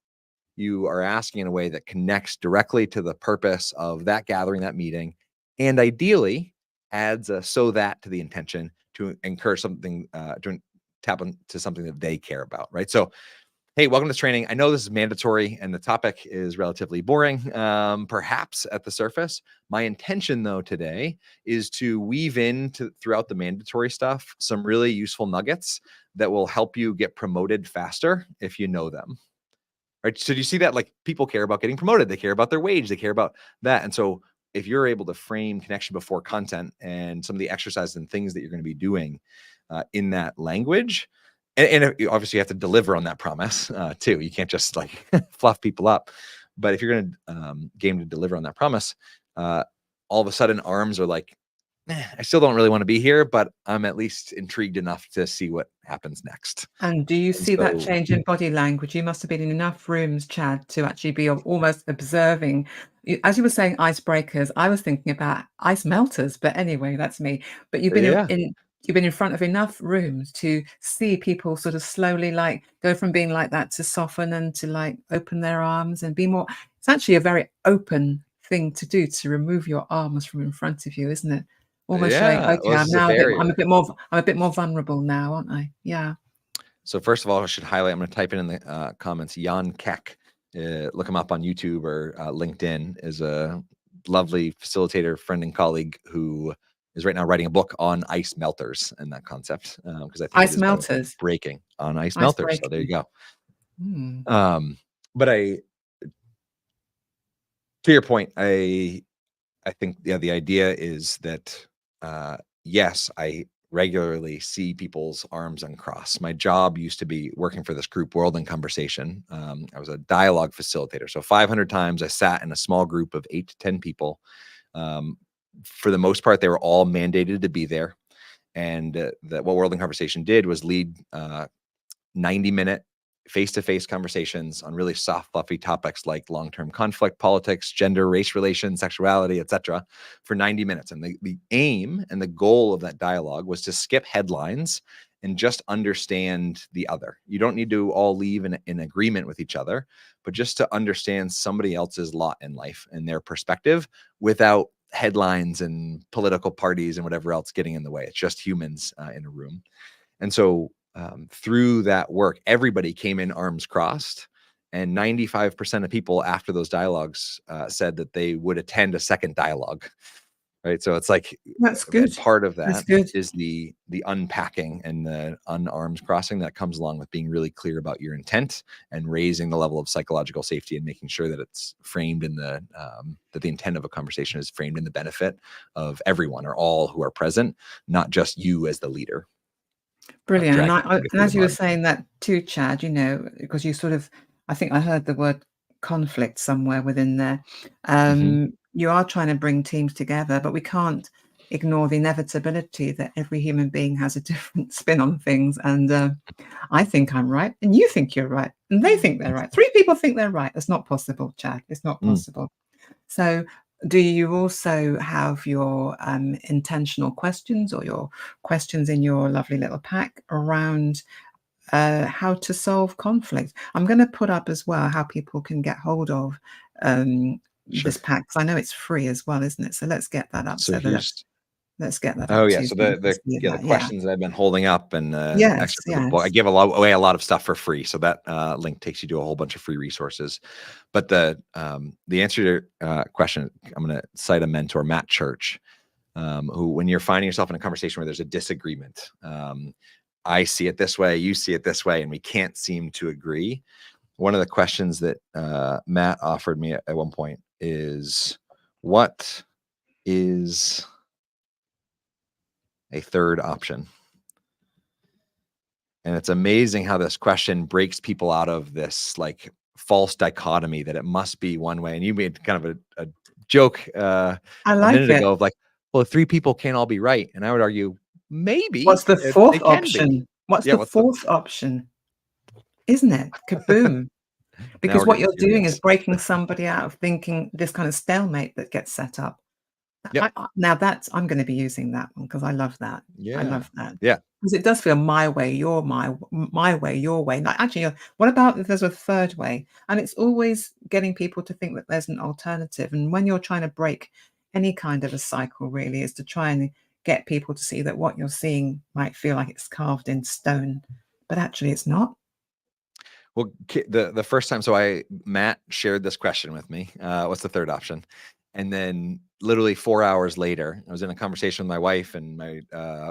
you are asking in a way that connects directly to the purpose of that gathering, that meeting, and ideally adds a so that to the intention to encourage something, to tap into something that they care about, right? So, hey, welcome to this training. I know this is mandatory and the topic is relatively boring, perhaps at the surface. My intention, though, today is to weave throughout the mandatory stuff some really useful nuggets that will help you get promoted faster if you know them. Right. So do you see that? Like, people care about getting promoted. They care about their wage. They care about that. And so if you're able to frame connection before content and some of the exercises and things that you're going to be doing in that language, and obviously you have to deliver on that promise too. You can't just like fluff people up. But if you're going to game to deliver on that promise, all of a sudden arms are like, I still don't really want to be here, but I'm at least intrigued enough to see what happens next. And do you And see that so, change in body language? You must have been in enough rooms, Chad, to actually be almost observing. As you were saying icebreakers, I was thinking about ice melters, but anyway, that's me. But yeah. you've been in front of enough rooms to see people sort of slowly like go from being like that to soften and to like open their arms and be more. It's actually a very open thing to do, to remove your arms from in front of you, isn't it? Almost showing, Yeah, okay, well, this is a I'm barrier. a bit more vulnerable now, aren't I? Yeah. So first of all, I should highlight, I'm going to type it in the comments, Jan Keck. Look him up on YouTube or LinkedIn. Is a lovely facilitator, friend, and colleague who is right now writing a book on ice melters and that concept, because I think it Ice is melters, breaking on ice ice melters. So there you breaking. go. Mm. But to your point, I think, yeah, the idea is that, yes, I regularly see people's arms uncross. My job used to be working for this group, World in Conversation. I was a dialogue facilitator. So 500 times I sat in a small group of 8 to 10 people. Um, for the most part, they were all mandated to be there. And what World in Conversation did was lead 90-minute face-to-face conversations on really soft, fluffy topics like long-term conflict, politics, gender, race relations, sexuality, etc., for 90 minutes. And the aim and the goal of that dialogue was to skip headlines and just understand the other. You don't need to all leave in agreement with each other, but just to understand somebody else's lot in life and their perspective without headlines and political parties and whatever else getting in the way. It's just humans in a room. And so through that work, everybody came in arms crossed, and 95% of people after those dialogues said that they would attend a second dialogue. Right. So it's like That's a good. part of That's that good. is the unpacking and the unarms crossing that comes along with being really clear about your intent and raising the level of psychological safety and making sure that it's framed in the that the intent of a conversation is framed in the benefit of everyone or all who are present, not just you as the leader. Brilliant. And Dragging I everybody and through the as you were mud. saying that too, Chad, because you sort of, I think I heard the word conflict somewhere within there. Mhm. You are trying to bring teams together, but we can't ignore the inevitability that every human being has a different spin on things. And I think I'm right, and you think you're right, and they think they're right. 3 people think they're right. That's not possible, Chad. It's not Mm, possible. So, do you also have your intentional questions or your questions in your lovely little pack around how to solve conflict? I'm going to put up as well how people can get hold of sure. this pack, because I know it's free as well, isn't it? So let's get that up. So So that here's let's get that oh, up yeah, too, so so you can see the that. Yeah. questions that I've been holding up and, Yes. excerpt of the book. I Yes. give away a lot of stuff for free, so that, link takes you to a whole bunch of free resources. But the answer to your, question, I'm gonna cite a mentor, Matt Church, who, when you're finding yourself in a conversation where there's a disagreement, I see it this way, you see it this way, and we can't seem to agree. One of the questions that Matt offered me at one point is, what is a third option? And it's amazing how this question breaks people out of this like false dichotomy that it must be one way. And you made kind of a joke I a like minute it. ago of like, well, three people can't all be right. And I would argue What's maybe the they fourth can be. option? What's Yeah. the What's the fourth option? Isn't it? Kaboom. now Because we're what getting you're doing is serious. breaking somebody out of thinking this kind of stalemate that gets set up. Yep. Now that's I'm gonna be using that one because I love that. I Yeah. love that. Yeah. Because it does feel my way, your my way, your way. Like, actually, what about if there's a third way? And it's always getting people to think that there's an alternative. And when you're trying to break any kind of a cycle, really, is to try and get people to see that what you're seeing might feel like it's carved in stone, but actually it's not. Well, the first time, Matt shared this question with me. What's the third option? And then literally 4 hours later, I was in a conversation with my wife, and my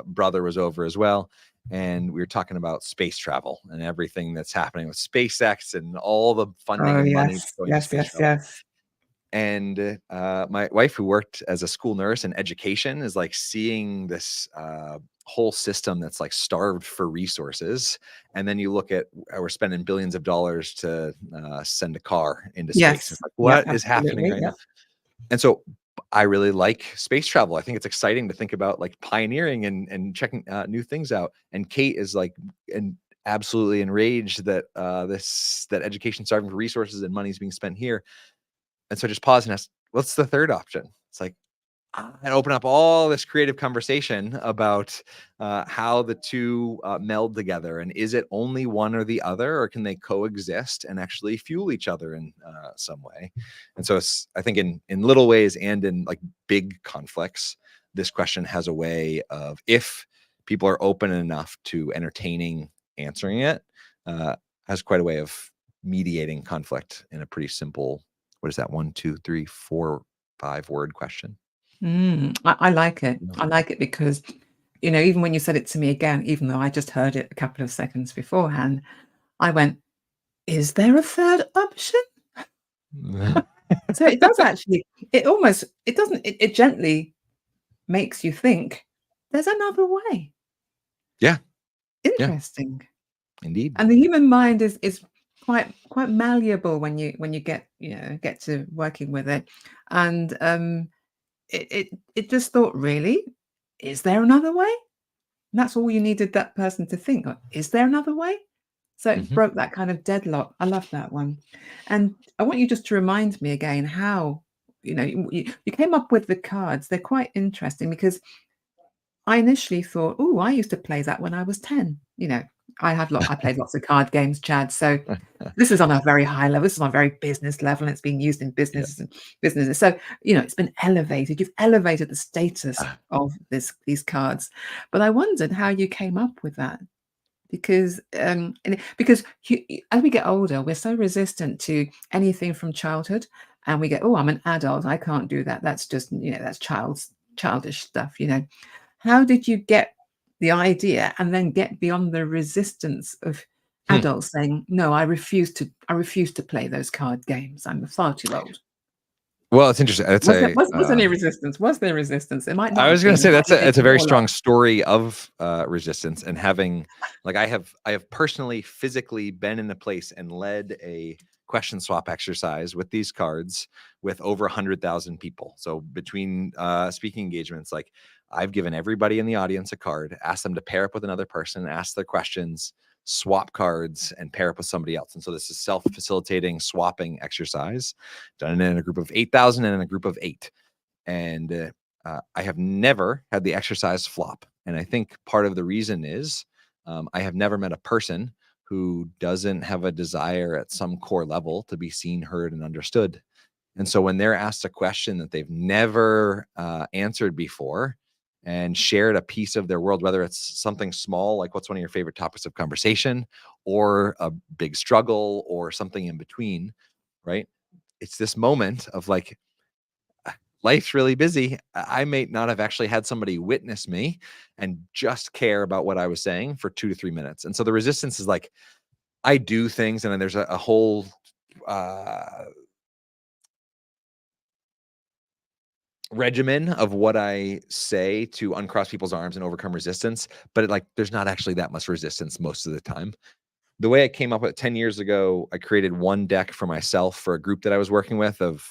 brother was over as well. And we were talking about space travel and everything that's happening with SpaceX and all the funding Oh, and money yes. going to Yes, space yes, travel. yes. And my wife, who worked as a school nurse in education, is like seeing this whole system that's like starved for resources. And then you look at how we're spending billions of dollars to send a car into space. Yes. It's like, Yep, what is happening absolutely. right now? Yep. And so I really like space travel. I think it's exciting to think about like pioneering and checking new things out. And Kate is like, and absolutely enraged that that education starving for resources and money is being spent here. And so I just pause and ask, what's the third option? It's like, and open up all this creative conversation about how the two meld together. And is it only one or the other, or can they coexist and actually fuel each other in some way? And so I think in little ways and in like big conflicts, this question has a way of, if people are open enough to entertaining answering it, has quite a way of mediating conflict in a pretty simple, what is that, 1, 2, 3, 4, 5 word question. I like it. Yeah. I like it because, even when you said it to me again, even though I just heard it a couple of seconds beforehand, I went, "Is there a third option?" So it does actually, it doesn't, it gently makes you think, "There's another way." Yeah, yeah, Interesting. indeed. And the human mind is quite malleable when you get to working with it. And, it just thought, "Really? Is there another way?" And that's all you needed that person to think, like, "Is there another way?" So it Mhm. broke that kind of deadlock. I love that one. And I want you just to remind me again how, you came up with the cards. They're quite interesting because I initially thought, "Oh, I used to play that when I was 10." I played lots of card games, Chad. So this is on a very high level. This is on a very business level, and it's being used in Yeah. businesses. So, it's been elevated. You've elevated the status Ah. of these cards. But I wondered how you came up with that because, because as we get older, we're so resistant to anything from childhood, and we go, "Oh, I'm an adult. I can't do that. That's just, that's childish stuff." How did you get the idea and then get beyond the resistance of Hmm. adults saying, "No, I refuse to play those card games. I'm far too old." Well, it's interesting. It's Was there a was any resistance? Was there resistance? There might not I have was gonna been. say Why did they it's a give it very all up? strong story of resistance, and having, like, I have personally physically been in a place and led a question swap exercise with these cards with over 100,000 people. So between speaking engagements, like, I've given everybody in the audience a card, asked them to pair up with another person, ask their questions, swap cards, and pair up with somebody else. And so this is self-facilitating swapping exercise done in a group of 8,000 and in a group of 8. And I have never had the exercise flop. And I think part of the reason is I have never met a person who doesn't have a desire at some core level to be seen, heard, and understood. And so when they're asked a question that they've never answered before and shared a piece of their world, whether it's something small, like what's one of your favorite topics of conversation, or a big struggle, or something in between, right? It's this moment of like, life's really busy. I may not have actually had somebody witness me and just care about what I was saying for 2 to 3 minutes. And so the resistance is like, I do things, and then there's a whole regimen of what I say to uncross people's arms and overcome resistance. But there's not actually that much resistance most of the time. The way I came up with 10 years ago, I created one deck for myself for a group that I was working with of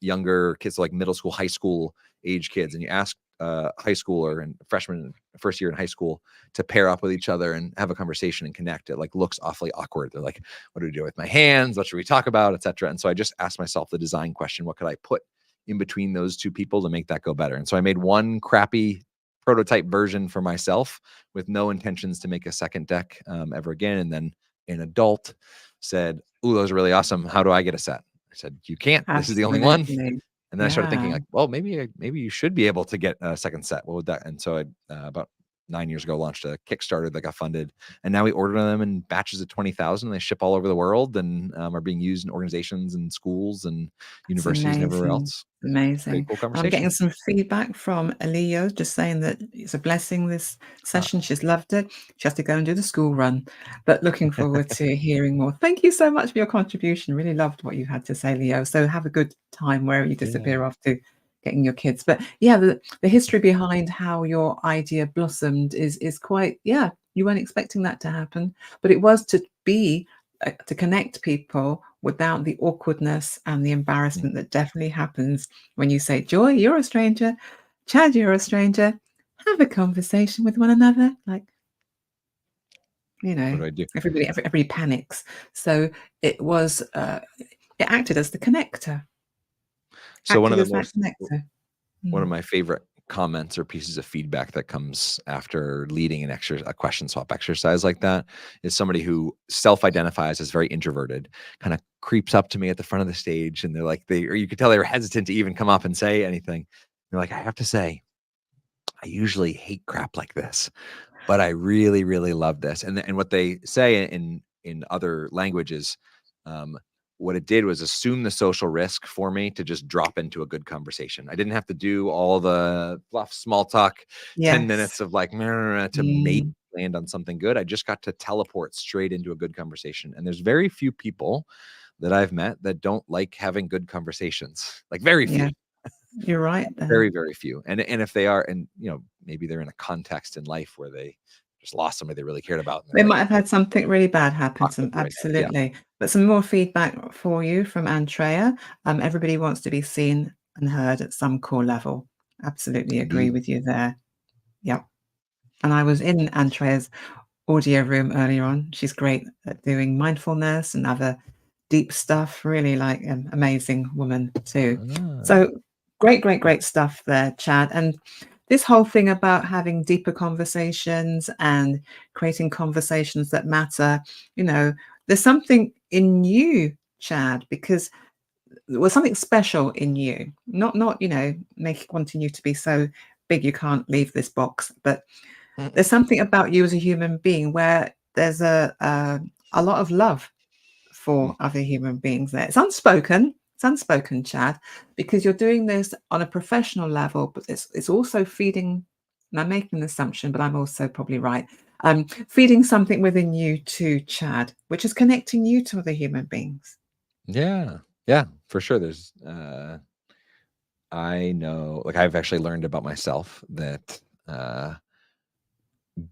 younger kids, like middle school, high school age kids. And you ask high schooler and freshman, first year in high school, to pair up with each other and have a conversation and connect. It looks awfully awkward. They're like, what do we do with my hands? What should we talk about, et cetera? And so I just asked myself the design question: what could I put in between those two people to make that go better? And so I made one crappy prototype version for myself with no intentions to make a second deck ever again. And then an adult said, "Ooh, those are really awesome. How do I get a set?" I said, "You can't. This is the only one." Absolutely. And then I started thinking, Yeah. like, well, maybe you should be able to get a second set. What would that? And so I about 9 years ago launched a Kickstarter that got funded, and now we order them in batches of 20,000. They ship all over the world and are being used in organizations and schools and It's universities and everywhere amazing. else. Pretty Amazing. cool And I'm getting conversation. some feedback from Alio just saying that it's a blessing, this session. She's loved it. She has to go and do the school run, but looking forward to hearing more. Thank you so much for your contribution. Really loved what you had to say, Leo. So have a good time wherever you Yeah. disappear off to getting your kids. But yeah, the history behind how your idea blossomed is quite, yeah, you weren't expecting that to happen, but it was to connect people without the awkwardness and the embarrassment that definitely happens when you say, Joy, you're a stranger. Chad, you're a stranger. Have a conversation with one another. Like, What do I do? everybody panics. So it was, it acted as the connector, So acted as that connector. one of Mm. my favorite comments or pieces of feedback that comes after leading a question swap exercise like that is somebody who self-identifies as very introverted, kind of creeps up to me at the front of the stage, and they're like, or you could tell they were hesitant to even come up and say anything. They're like, I have to say, I usually hate crap like this, but I really, really love this. And what they say in other languages, um, what it did was assume the social risk for me to just drop into a good conversation. I didn't have to do all the fluff, small talk, 10 Yes. minutes of like "Meh, meh, meh," to maybe Mm. land on something good. I just got to teleport straight into a good conversation. And there's very few people that I've met that don't like having good conversations. Like very few. Yeah, you're right there. Very, very few. And if they are, and maybe they're in a context in life where they just lost somebody they really cared about, and They they're like might have had something really bad happen to them, awkward right now. Yeah. absolutely. But some more feedback for you from Andrea. Everybody wants to be seen and heard at some core level. Absolutely agree Indeed. with you there. Yep. And I was in Andrea's audio room earlier on. She's great at doing mindfulness and other deep stuff, really like an amazing woman too. Ah. So great, great, great stuff there, Chad. And this whole thing about having deeper conversations and creating conversations that matter, there's something in you, Chad, because there was something special in you, not make wanting you to be so big you can't leave this box, but there's something about you as a human being where there's a lot of love Mm. for other human beings there. It's unspoken, Chad, because you're doing this on a professional level, but it's also feeding, and I'm making an assumption, but I'm also probably right, feeding something within you too, Chad, which is connecting you to other human beings. Yeah. Yeah, for sure. There's I know, like, I've actually learned about myself that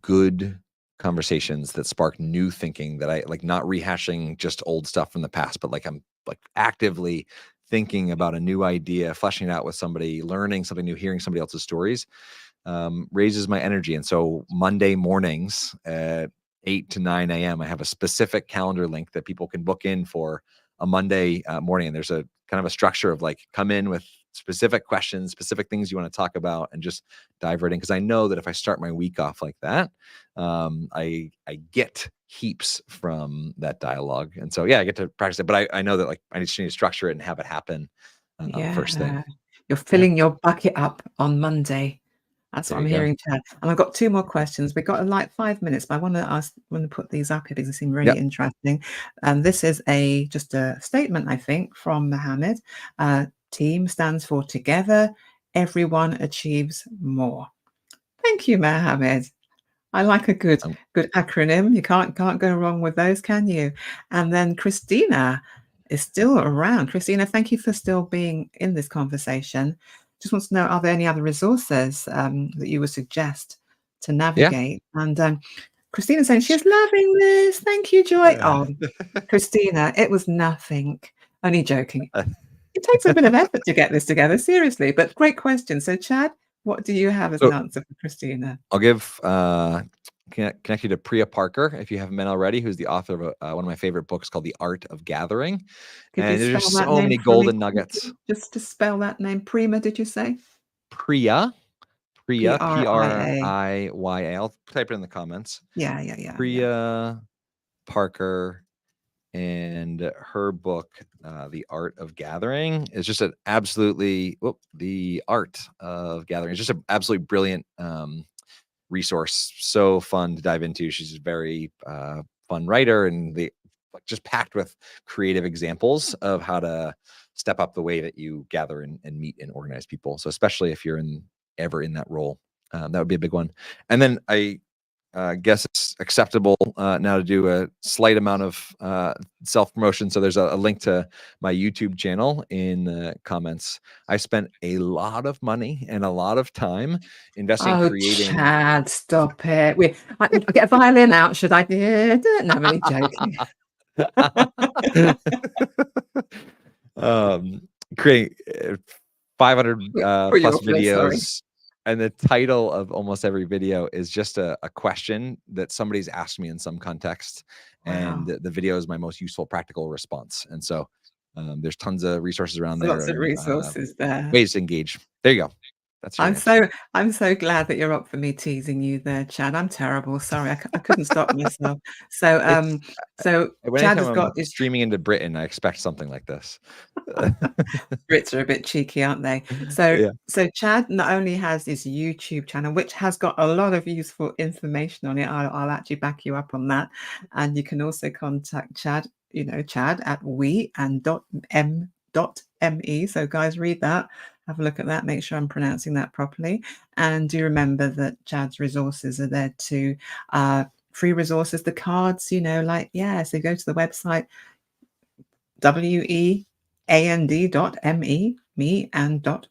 good conversations that spark new thinking, that I like, not rehashing just old stuff from the past, but like I'm like actively thinking about a new idea, fleshing it out with somebody, learning something new, hearing somebody else's stories, raises my energy. And so Monday mornings at 8 to 9 a.m., I have a specific calendar link that people can book in for a Monday morning. And there's a kind of a structure of like, come in with specific questions, specific things you want to talk about, and just dive right in. Because I know that if I start my week off like that, I get heaps from that dialogue. And so, yeah, I get to practice it. But I know that like I just need to structure it and have it happen first thing. Yeah, you're Yeah, filling your bucket up on Monday. That's what there I'm you go. hearing, Chad. And I've got 2 more questions. We've got, like, 5 minutes, but I wanna put these up here because they seem really Yep. interesting. And this is just a statement, I think, from Mohammed. Team stands for together, everyone achieves more. Thank you, Mohammed. I like a good Um, acronym. You can't go wrong with those, can you? And then Christina is still around. Christina, thank you for still being in this conversation. Just want to know, are there any other resources that you would suggest to yeah. navigate? And Christina saying she's loving this. Thank you, Joy. Oh, Christina, it was nothing. Only joking. It takes a bit of effort to get this together, seriously, but great question. So, Chad, what do you have as an So answer for Christina? I'll give connect you to Priya Parker if you haven't met already, who's the author of one of my favorite books called The Art of Gathering. Could you And there's spell just that so name many for me golden nuggets. quickly? Just to spell that name. Prima, did you say? Priya, P-R-I-A. Priya. I'll type it in the comments. Yeah. Priya Parker, and her book, The Art of Gathering, is just an absolutely The Art of Gathering is just an absolutely brilliant resource. So fun to dive into. She's a very fun writer, and just packed with creative examples of how to step up the way that you gather and meet and organize people. So especially if you're ever in that role, that would be a big one. And then I guess it's acceptable now to do a slight amount of self-promotion. So there's a link to my YouTube channel in the comments. I spent a lot of money and a lot of time investing Oh, creating. Chad, stop it. I get a violin out, should I? Yeah, no, I'm only joking. Creating 500 Put you plus off there, sorry. videos, and the title of almost every video is just a question that somebody's asked me in some context, and Wow. the video is my most useful practical response. And so there's tons of resources around there Lots of and resources there. ways to engage. There you go. That's your answer. I'm so glad that you're up for me teasing you there, Chad. I'm terrible. Sorry, I couldn't stop myself. So, It's so Chad anytime has I'm got his streaming into Britain, I expect something like this. Brits are a bit cheeky, aren't they? So, Yeah. so Chad not only has his YouTube channel, which has got a lot of useful information on it. I'll actually back you up on that, and you can also contact Chad. You know, Chad at we.m.me. So, guys, read that. Have a look at that. Make sure I'm pronouncing that properly. And do remember that Chad's resources are there too. Free resources, the cards. You know, like So go to the website weand.me, me and dot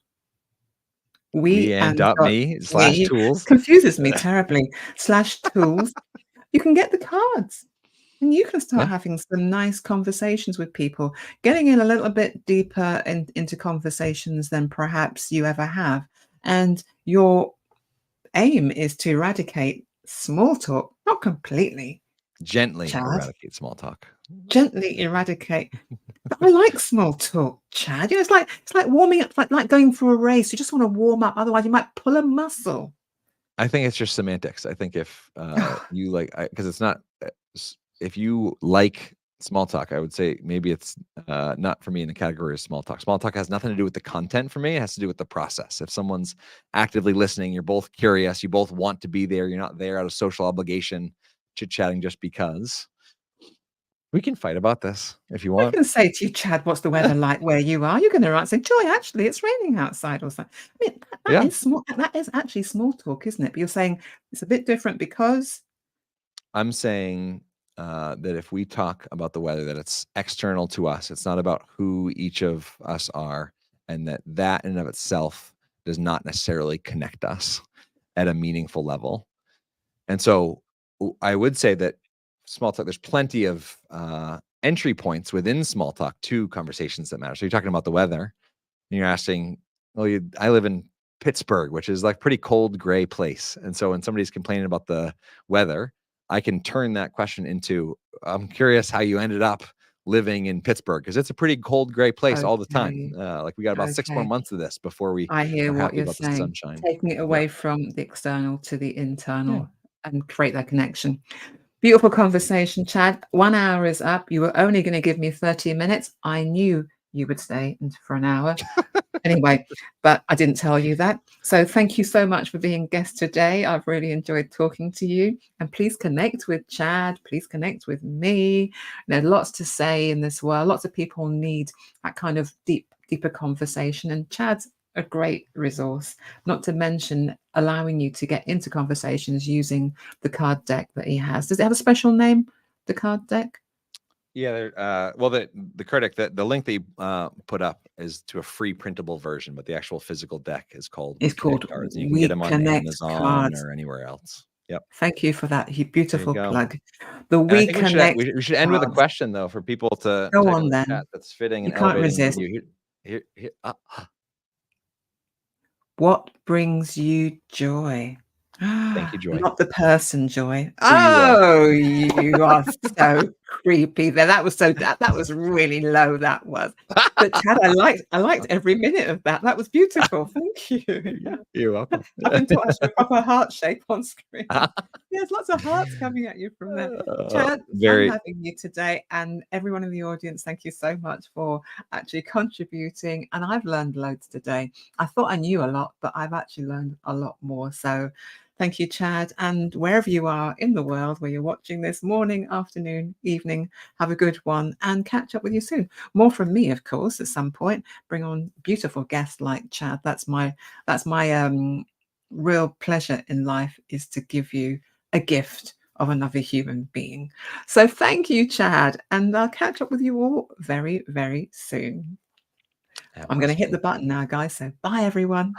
we and dot me, weand.me/tools. confuses me terribly, /tools. You can get the cards and you can start Yeah. having some nice conversations with people, getting in a little bit deeper into conversations than perhaps you ever have. And your aim is to eradicate small talk, not completely, Gently Chad. eradicate small talk. Gently eradicate. I like small talk, Chad. You know, it's like warming up, like going for a race. You just want to warm up, otherwise you might pull a muscle. I think it's just semantics. I think if you like, because it's not, if you like small talk, I would say maybe it's not for me in the category of small talk. Small talk has nothing to do with the content for me. It has to do with the process. If someone's actively listening, you're both curious, you both want to be there, you're not there out of social obligation, chit-chatting just because. We can fight about this if you I want. can say to you, Chad, what's the weather like where you are? You're going to answer, Joy, actually, it's raining outside or something. I mean, that Yeah. is small. That is actually small talk, isn't it? But you're saying it's a bit different because I'm saying that if we talk about the weather, that it's external to us. It's not about who each of us are, and that in and of itself does not necessarily connect us at a meaningful level. And so I would say that small talk, there's plenty of entry points within small talk to conversations that matter. So you're talking about the weather, and you're asking, well, I live in Pittsburgh, which is like pretty cold, gray place. And so when somebody's complaining about the weather, I can turn that question into, I'm curious how you ended up living in Pittsburgh, because it's a pretty cold, gray place all the time. okay, Like we got about 6 more okay. months of this before we I hear are what happy you're about the saying. sunshine. Taking it Yeah. away from the external to the Yeah. internal and create that connection. Beautiful conversation, Chad. 1 hour is up. You were only going to give me 30 minutes. I knew you would stay for an hour. Anyway, but I didn't tell you that. So thank you so much for being guest today. I've really enjoyed talking to you. And please connect with Chad. Please connect with me. There's lots to say in this world. Lots of people need that kind of deep deeper conversation. And Chad's a great resource, not to mention allowing you to get into conversations using the card deck that he has. Does it have a special name, the card deck? Yeah, well, the card deck, the link that you put up is to a free printable version, but the actual physical deck is called It's We Connect called Cards, and you can get We them on Connect Amazon Cards. or anywhere else. Yep. Thank you for that There you beautiful go. plug. The And I We think Connect we should end with a Cards. question though for people to Go type on in the then. chat that's fitting You and can't elevating resist. you. What brings you joy? Thank you, Joy. Not the person joy. Who you are. Oh, you are so creepy there. That was really low, that was. But Chad, I liked every minute of that. That was beautiful. Thank you. You're welcome. I've been taught I should a proper heart shape on screen. There's lots of hearts coming at you from there. Chad, fun Very. having you today, and everyone in the audience, thank you so much for actually contributing. And I've learned loads today. I thought I knew a lot, but I've actually learned a lot more. So thank you, Chad. And wherever you are in the world where you're watching this, morning, afternoon, evening, have a good one and catch up with you soon. More from me, of course, at some point. Bring on beautiful guests like Chad. That's my real pleasure in life, is to give you a gift of another human being. So thank you, Chad. And I'll catch up with you all very, very soon. I'm going to hit the button now, guys. So bye, everyone.